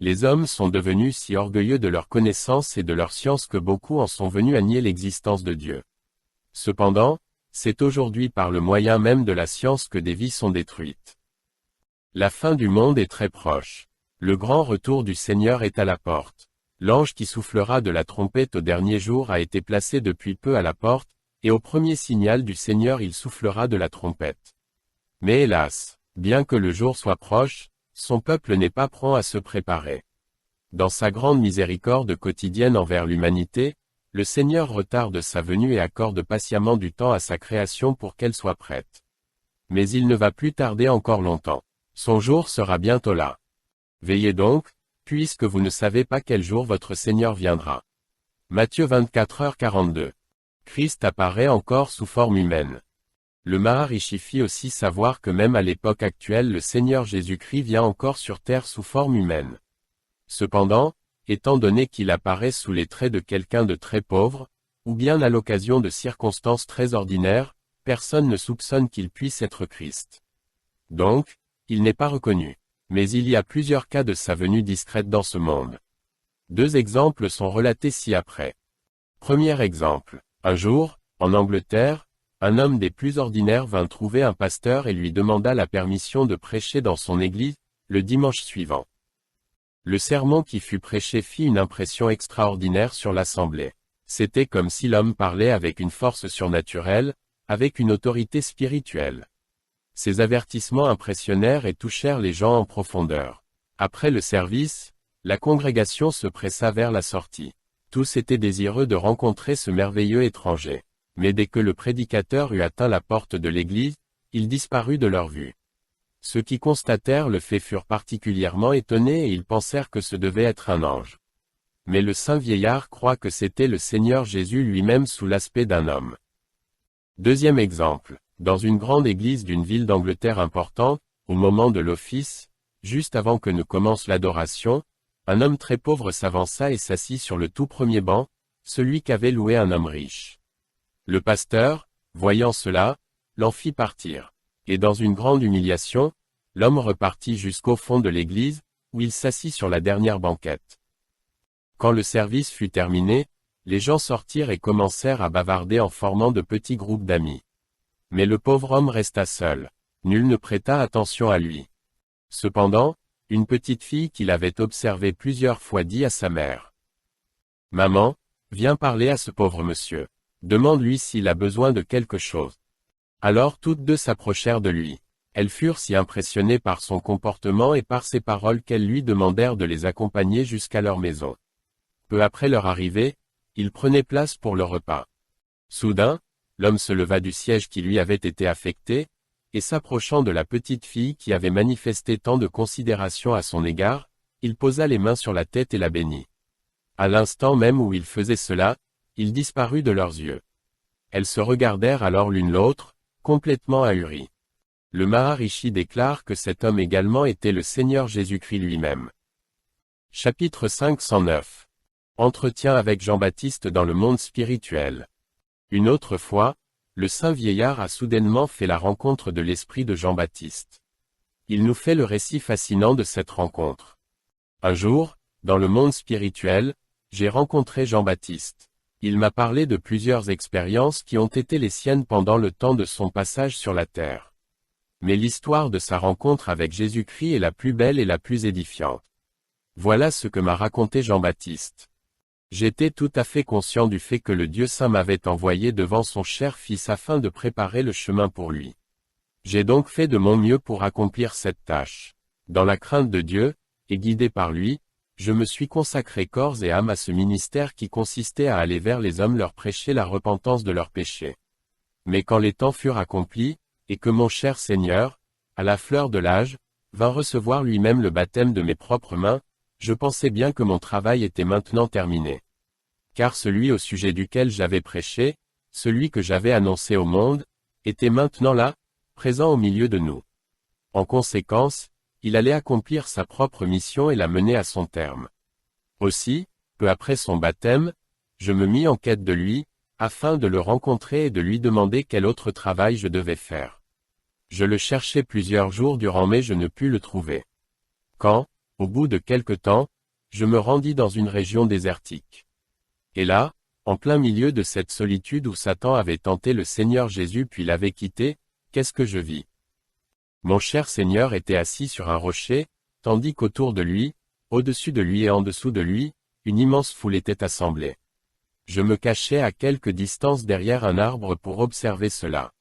Les hommes sont devenus si orgueilleux de leur connaissance et de leur science que beaucoup en sont venus à nier l'existence de Dieu. Cependant, c'est aujourd'hui par le moyen même de la science que des vies sont détruites. La fin du monde est très proche. Le grand retour du Seigneur est à la porte. L'ange qui soufflera de la trompette au dernier jour a été placé depuis peu à la porte, et au premier signal du Seigneur il soufflera de la trompette. Mais hélas, bien que le jour soit proche, son peuple n'est pas prompt à se préparer. Dans sa grande miséricorde quotidienne envers l'humanité, le Seigneur retarde sa venue et accorde patiemment du temps à sa création pour qu'elle soit prête. Mais il ne va plus tarder encore longtemps. Son jour sera bientôt là. Veillez donc, puisque vous ne savez pas quel jour votre Seigneur viendra. Matthieu 24h42. Christ apparaît encore sous forme humaine. Le Maharishi fit aussi savoir que même à l'époque actuelle le Seigneur Jésus-Christ vient encore sur terre sous forme humaine. Cependant, étant donné qu'il apparaît sous les traits de quelqu'un de très pauvre, ou bien à l'occasion de circonstances très ordinaires, personne ne soupçonne qu'il puisse être Christ. Donc, il n'est pas reconnu. Mais il y a plusieurs cas de sa venue discrète dans ce monde. 2 exemples sont relatés ci-après. Premier exemple. Un jour, en Angleterre, un homme des plus ordinaires vint trouver un pasteur et lui demanda la permission de prêcher dans son église, le dimanche suivant. Le sermon qui fut prêché fit une impression extraordinaire sur l'assemblée. C'était comme si l'homme parlait avec une force surnaturelle, avec une autorité spirituelle. Ces avertissements impressionnèrent et touchèrent les gens en profondeur. Après le service, la congrégation se pressa vers la sortie. Tous étaient désireux de rencontrer ce merveilleux étranger. Mais dès que le prédicateur eut atteint la porte de l'église, il disparut de leur vue. Ceux qui constatèrent le fait furent particulièrement étonnés et ils pensèrent que ce devait être un ange. Mais le saint vieillard croit que c'était le Seigneur Jésus lui-même sous l'aspect d'un homme. Deuxième exemple, dans une grande église d'une ville d'Angleterre importante, au moment de l'office, juste avant que ne commence l'adoration, un homme très pauvre s'avança et s'assit sur le tout premier banc, celui qu'avait loué un homme riche. Le pasteur, voyant cela, l'en fit partir. Et dans une grande humiliation, l'homme repartit jusqu'au fond de l'église, où il s'assit sur la dernière banquette. Quand le service fut terminé, les gens sortirent et commencèrent à bavarder en formant de petits groupes d'amis. Mais le pauvre homme resta seul. Nul ne prêta attention à lui. Cependant, une petite fille qu'il avait observée plusieurs fois dit à sa mère: « Maman, viens parler à ce pauvre monsieur. Demande-lui s'il a besoin de quelque chose. » Alors toutes deux s'approchèrent de lui. Elles furent si impressionnées par son comportement et par ses paroles qu'elles lui demandèrent de les accompagner jusqu'à leur maison. Peu après leur arrivée, il prenait place pour le repas. Soudain, l'homme se leva du siège qui lui avait été affecté, et s'approchant de la petite fille qui avait manifesté tant de considération à son égard, il posa les mains sur la tête et la bénit. À l'instant même où il faisait cela, il disparut de leurs yeux. Elles se regardèrent alors l'une l'autre, complètement ahuries. Le Maharishi déclare que cet homme également était le Seigneur Jésus-Christ lui-même. Chapitre 509. Entretien avec Jean-Baptiste dans le monde spirituel. Une autre fois, le saint vieillard a soudainement fait la rencontre de l'esprit de Jean-Baptiste. Il nous fait le récit fascinant de cette rencontre. Un jour, dans le monde spirituel, j'ai rencontré Jean-Baptiste. Il m'a parlé de plusieurs expériences qui ont été les siennes pendant le temps de son passage sur la terre. Mais l'histoire de sa rencontre avec Jésus-Christ est la plus belle et la plus édifiante. Voilà ce que m'a raconté Jean-Baptiste. J'étais tout à fait conscient du fait que le Dieu Saint m'avait envoyé devant son cher Fils afin de préparer le chemin pour lui. J'ai donc fait de mon mieux pour accomplir cette tâche. Dans la crainte de Dieu, et guidé par lui, je me suis consacré corps et âme à ce ministère qui consistait à aller vers les hommes leur prêcher la repentance de leurs péchés. Mais quand les temps furent accomplis, et que mon cher Seigneur, à la fleur de l'âge, vint recevoir lui-même le baptême de mes propres mains, je pensais bien que mon travail était maintenant terminé. Car celui au sujet duquel j'avais prêché, celui que j'avais annoncé au monde, était maintenant là, présent au milieu de nous. En conséquence, il allait accomplir sa propre mission et la mener à son terme. Aussi, peu après son baptême, je me mis en quête de lui, afin de le rencontrer et de lui demander quel autre travail je devais faire. Je le cherchai plusieurs jours durant mais je ne pus le trouver. Quand, au bout de quelque temps, je me rendis dans une région désertique. Et là, en plein milieu de cette solitude où Satan avait tenté le Seigneur Jésus puis l'avait quitté, qu'est-ce que je vis? Mon cher Seigneur était assis sur un rocher, tandis qu'autour de lui, au-dessus de lui et en dessous de lui, une immense foule était assemblée. Je me cachai à quelque distance derrière un arbre pour observer cela.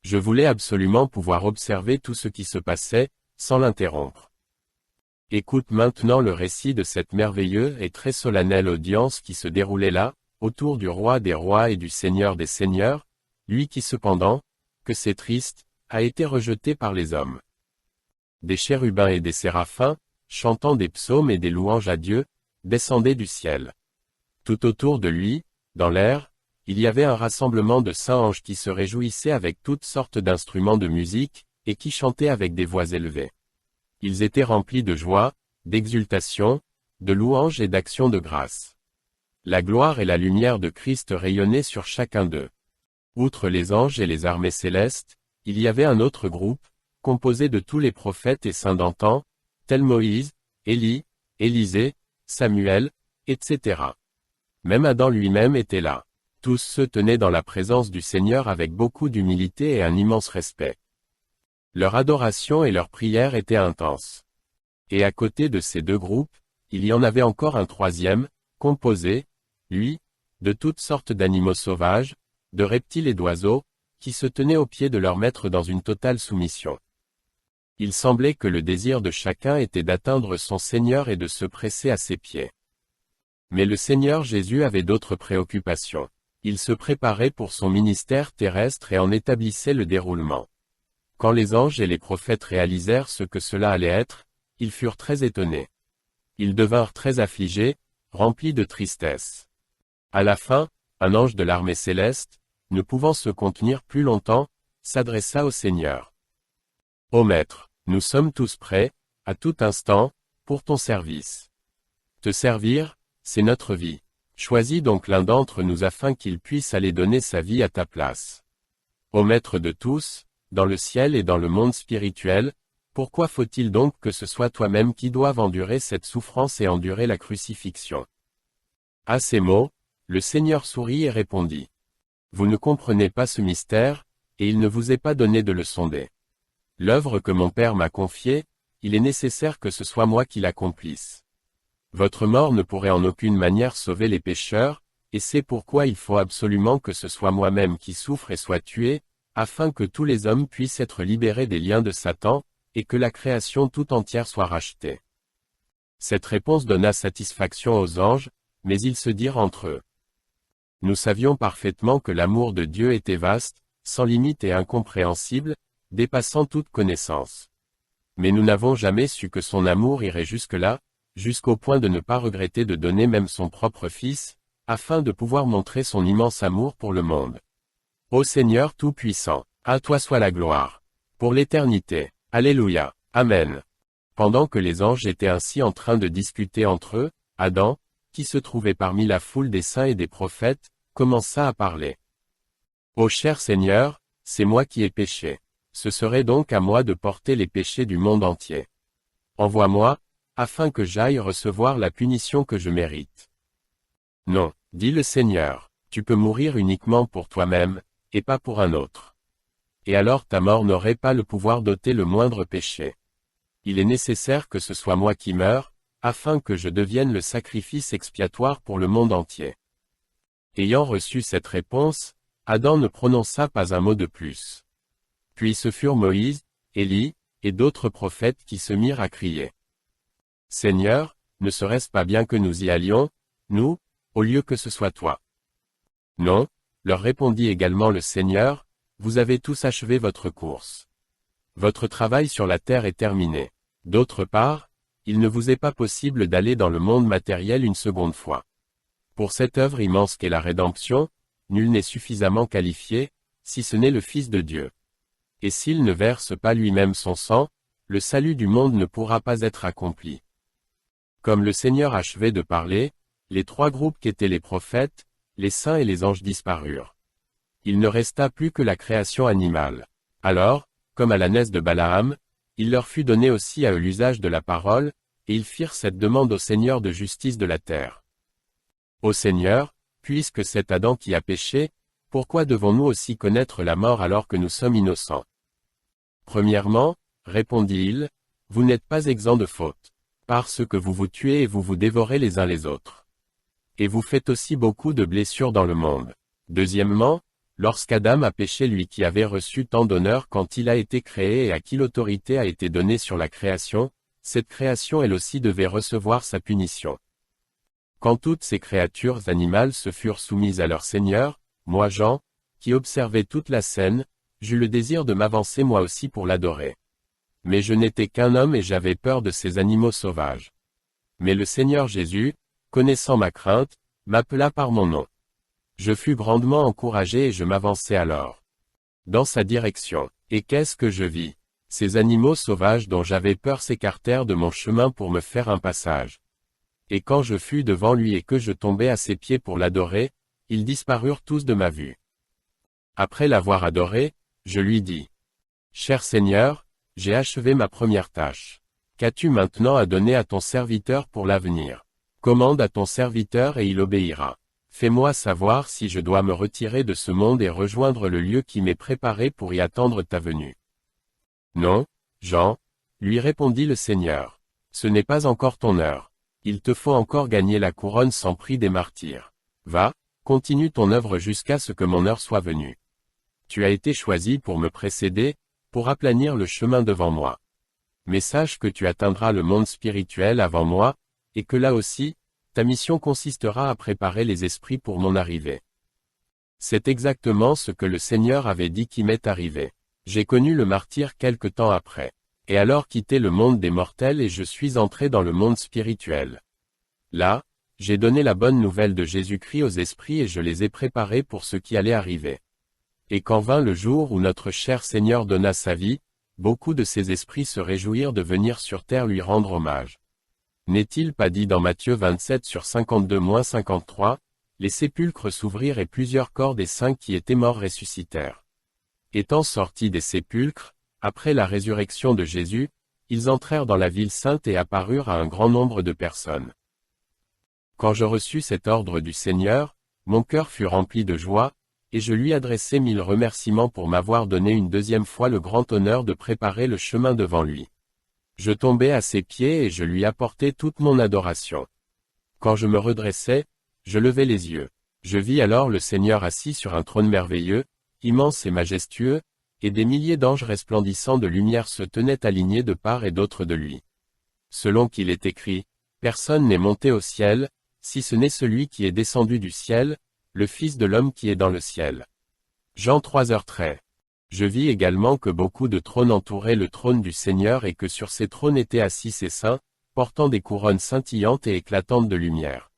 Je voulais absolument pouvoir observer tout ce qui se passait, sans l'interrompre. Écoute maintenant le récit de cette merveilleuse et très solennelle audience qui se déroulait là, autour du roi des rois et du seigneur des seigneurs, lui qui cependant, que c'est triste, a été rejeté par les hommes. Des chérubins et des séraphins, chantant des psaumes et des louanges à Dieu, descendaient du ciel. Tout autour de lui, dans l'air, il y avait un rassemblement de saints anges qui se réjouissaient avec toutes sortes d'instruments de musique, et qui chantaient avec des voix élevées. Ils étaient remplis de joie, d'exultation, de louanges et d'actions de grâce. La gloire et la lumière de Christ rayonnaient sur chacun d'eux. Outre les anges et les armées célestes, il y avait un autre groupe, composé de tous les prophètes et saints d'antan, tels Moïse, Élie, Élisée, Samuel, etc. Même Adam lui-même était là. Tous se tenaient dans la présence du Seigneur avec beaucoup d'humilité et un immense respect. Leur adoration et leur prière étaient intenses. Et à côté de ces deux groupes, Il y en avait encore un troisième, composé, lui, de toutes sortes d'animaux sauvages, de reptiles et d'oiseaux, qui se tenaient aux pieds de leur maître dans une totale soumission. Il semblait que le désir de chacun était d'atteindre son Seigneur et de se presser à ses pieds. Mais le Seigneur Jésus avait d'autres préoccupations. Il se préparait pour son ministère terrestre et en établissait le déroulement. Quand les anges et les prophètes réalisèrent ce que cela allait être, ils furent très étonnés. Ils devinrent très affligés, remplis de tristesse. À la fin, un ange de l'armée céleste, ne pouvant se contenir plus longtemps, s'adressa au Seigneur. « Ô Maître, nous sommes tous prêts, à tout instant, pour ton service. Te servir, c'est notre vie. Choisis donc l'un d'entre nous afin qu'il puisse aller donner sa vie à ta place. Ô Maître de tous, dans le ciel et dans le monde spirituel, pourquoi faut-il donc que ce soit toi-même qui doive endurer cette souffrance et endurer la crucifixion ?» À ces mots, le Seigneur sourit et répondit. « Vous ne comprenez pas ce mystère, et il ne vous est pas donné de le sonder. L'œuvre que mon Père m'a confiée, il est nécessaire que ce soit moi qui l'accomplisse. Votre mort ne pourrait en aucune manière sauver les pécheurs, et c'est pourquoi il faut absolument que ce soit moi-même qui souffre et soit tué, afin que tous les hommes puissent être libérés des liens de Satan, et que la création tout entière soit rachetée. » Cette réponse donna satisfaction aux anges, mais ils se dirent entre eux. Nous savions parfaitement que l'amour de Dieu était vaste, sans limite et incompréhensible, dépassant toute connaissance. Mais nous n'avons jamais su que son amour irait jusque-là, jusqu'au point de ne pas regretter de donner même son propre Fils, afin de pouvoir montrer son immense amour pour le monde. Ô Seigneur Tout-Puissant, à toi soit la gloire. Pour l'éternité. Alléluia. Amen. Pendant que les anges étaient ainsi en train de discuter entre eux, Adam, qui se trouvait parmi la foule des saints et des prophètes, commença à parler. « Ô cher Seigneur, c'est moi qui ai péché. Ce serait donc à moi de porter les péchés du monde entier. Envoie-moi, afin que j'aille recevoir la punition que je mérite. » « Non, dit le Seigneur, tu peux mourir uniquement pour toi-même, et pas pour un autre. Et alors ta mort n'aurait pas le pouvoir d'ôter le moindre péché. Il est nécessaire que ce soit moi qui meure, afin que je devienne le sacrifice expiatoire pour le monde entier. » Ayant reçu cette réponse, Adam ne prononça pas un mot de plus. Puis ce furent Moïse, Élie, et d'autres prophètes qui se mirent à crier. « Seigneur, ne serait-ce pas bien que nous y allions, nous, au lieu que ce soit toi? » « Non, leur répondit également le Seigneur, vous avez tous achevé votre course. Votre travail sur la terre est terminé. D'autre part, il ne vous est pas possible d'aller dans le monde matériel une seconde fois. Pour cette œuvre immense qu'est la rédemption, nul n'est suffisamment qualifié, si ce n'est le Fils de Dieu. Et s'il ne verse pas lui-même son sang, le salut du monde ne pourra pas être accompli. » Comme le Seigneur achevait de parler, les trois groupes qu'étaient les prophètes, les saints et les anges disparurent. Il ne resta plus que la création animale. Alors, comme à l'ânesse de Balaam, il leur fut donné aussi à eux l'usage de la parole, et ils firent cette demande au Seigneur de justice de la terre. « Ô Seigneur, puisque c'est Adam qui a péché, pourquoi devons-nous aussi connaître la mort alors que nous sommes innocents? » Premièrement, répondit-il, vous n'êtes pas exempts de faute, parce que vous vous tuez et vous vous dévorez les uns les autres. Et vous faites aussi beaucoup de blessures dans le monde. Deuxièmement, lorsqu'Adam a péché, lui qui avait reçu tant d'honneur quand il a été créé et à qui l'autorité a été donnée sur la création, cette création elle aussi devait recevoir sa punition. Quand toutes ces créatures animales se furent soumises à leur Seigneur, moi Jean, qui observais toute la scène, j'eus le désir de m'avancer moi aussi pour l'adorer. Mais je n'étais qu'un homme et j'avais peur de ces animaux sauvages. Mais le Seigneur Jésus, connaissant ma crainte, m'appela par mon nom. Je fus grandement encouragé et je m'avançai alors dans sa direction. Et qu'est-ce que je vis? Ces animaux sauvages dont j'avais peur s'écartèrent de mon chemin pour me faire un passage. Et quand je fus devant lui et que je tombai à ses pieds pour l'adorer, ils disparurent tous de ma vue. Après l'avoir adoré, je lui dis, « Cher Seigneur, j'ai achevé ma première tâche. Qu'as-tu maintenant à donner à ton serviteur pour l'avenir? Commande à ton serviteur et il obéira. Fais-moi savoir si je dois me retirer de ce monde et rejoindre le lieu qui m'est préparé pour y attendre ta venue. » « Non, Jean, lui répondit le Seigneur. Ce n'est pas encore ton heure. Il te faut encore gagner la couronne sans prix des martyrs. Va, continue ton œuvre jusqu'à ce que mon heure soit venue. Tu as été choisi pour me précéder, pour aplanir le chemin devant moi. Mais sache que tu atteindras le monde spirituel avant moi, et que là aussi, ta mission consistera à préparer les esprits pour mon arrivée. C'est exactement ce que le Seigneur avait dit qui m'est arrivé. J'ai connu le martyr quelque temps après. Et alors quitté le monde des mortels et je suis entré dans le monde spirituel. Là, j'ai donné la bonne nouvelle de Jésus-Christ aux esprits et je les ai préparés pour ce qui allait arriver. Et quand vint le jour où notre cher Seigneur donna sa vie, beaucoup de ces esprits se réjouirent de venir sur terre lui rendre hommage. N'est-il pas dit dans Matthieu 27/52-53, les sépulcres s'ouvrirent et plusieurs corps des saints qui étaient morts ressuscitèrent. Étant sortis des sépulcres, après la résurrection de Jésus, ils entrèrent dans la ville sainte et apparurent à un grand nombre de personnes. Quand je reçus cet ordre du Seigneur, mon cœur fut rempli de joie, et je lui adressai 1000 remerciements pour m'avoir donné une deuxième fois le grand honneur de préparer le chemin devant lui. Je tombai à ses pieds et je lui apportai toute mon adoration. Quand je me redressai, je levai les yeux. Je vis alors le Seigneur assis sur un trône merveilleux, immense et majestueux, et des milliers d'anges resplendissants de lumière se tenaient alignés de part et d'autre de lui. Selon qu'il est écrit, « Personne n'est monté au ciel, si ce n'est celui qui est descendu du ciel, le Fils de l'homme qui est dans le ciel. » Jean 3h13. Je vis également que beaucoup de trônes entouraient le trône du Seigneur et que sur ces trônes étaient assis ces saints, portant des couronnes scintillantes et éclatantes de lumière.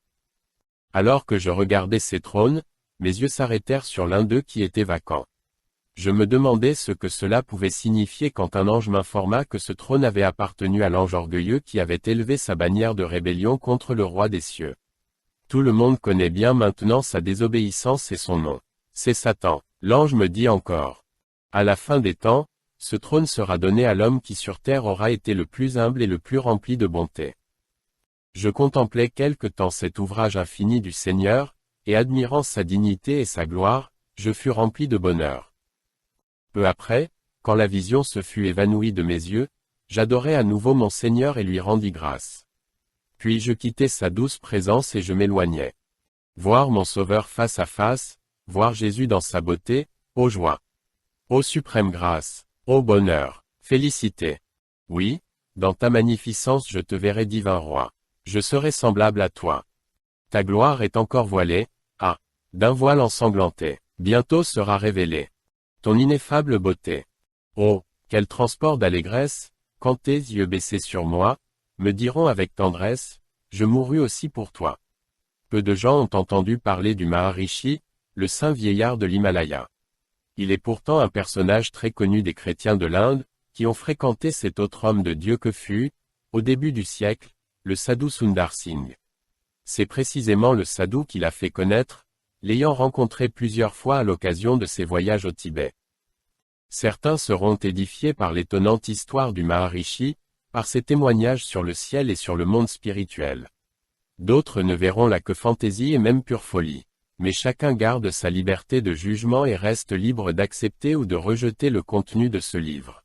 Alors que je regardais ces trônes, mes yeux s'arrêtèrent sur l'un d'eux qui était vacant. Je me demandais ce que cela pouvait signifier quand un ange m'informa que ce trône avait appartenu à l'ange orgueilleux qui avait élevé sa bannière de rébellion contre le roi des cieux. Tout le monde connaît bien maintenant sa désobéissance et son nom. C'est Satan. L'ange me dit encore. À la fin des temps, ce trône sera donné à l'homme qui sur terre aura été le plus humble et le plus rempli de bonté. Je contemplais quelque temps cet ouvrage infini du Seigneur, et admirant sa dignité et sa gloire, je fus rempli de bonheur. Peu après, quand la vision se fut évanouie de mes yeux, j'adorai à nouveau mon Seigneur et lui rendis grâce. Puis je quittai sa douce présence et je m'éloignai. Voir mon Sauveur face à face, voir Jésus dans sa beauté, ô joie! Ô suprême grâce! Ô bonheur! Félicité! Oui, dans ta magnificence je te verrai divin roi. Je serai semblable à toi. Ta gloire est encore voilée, d'un voile ensanglanté. Bientôt sera révélée ton ineffable beauté. Oh, quel transport d'allégresse, quand tes yeux baissés sur moi, me diront avec tendresse, je mourus aussi pour toi. Peu de gens ont entendu parler du Maharishi, le saint vieillard de l'Himalaya. Il est pourtant un personnage très connu des chrétiens de l'Inde, qui ont fréquenté cet autre homme de Dieu que fut, au début du siècle, le Sadhu Sundar Singh. C'est précisément le sadhu qui l'a fait connaître, l'ayant rencontré plusieurs fois à l'occasion de ses voyages au Tibet. Certains seront édifiés par l'étonnante histoire du Maharishi, par ses témoignages sur le ciel et sur le monde spirituel. D'autres ne verront là que fantaisie et même pure folie. Mais chacun garde sa liberté de jugement et reste libre d'accepter ou de rejeter le contenu de ce livre.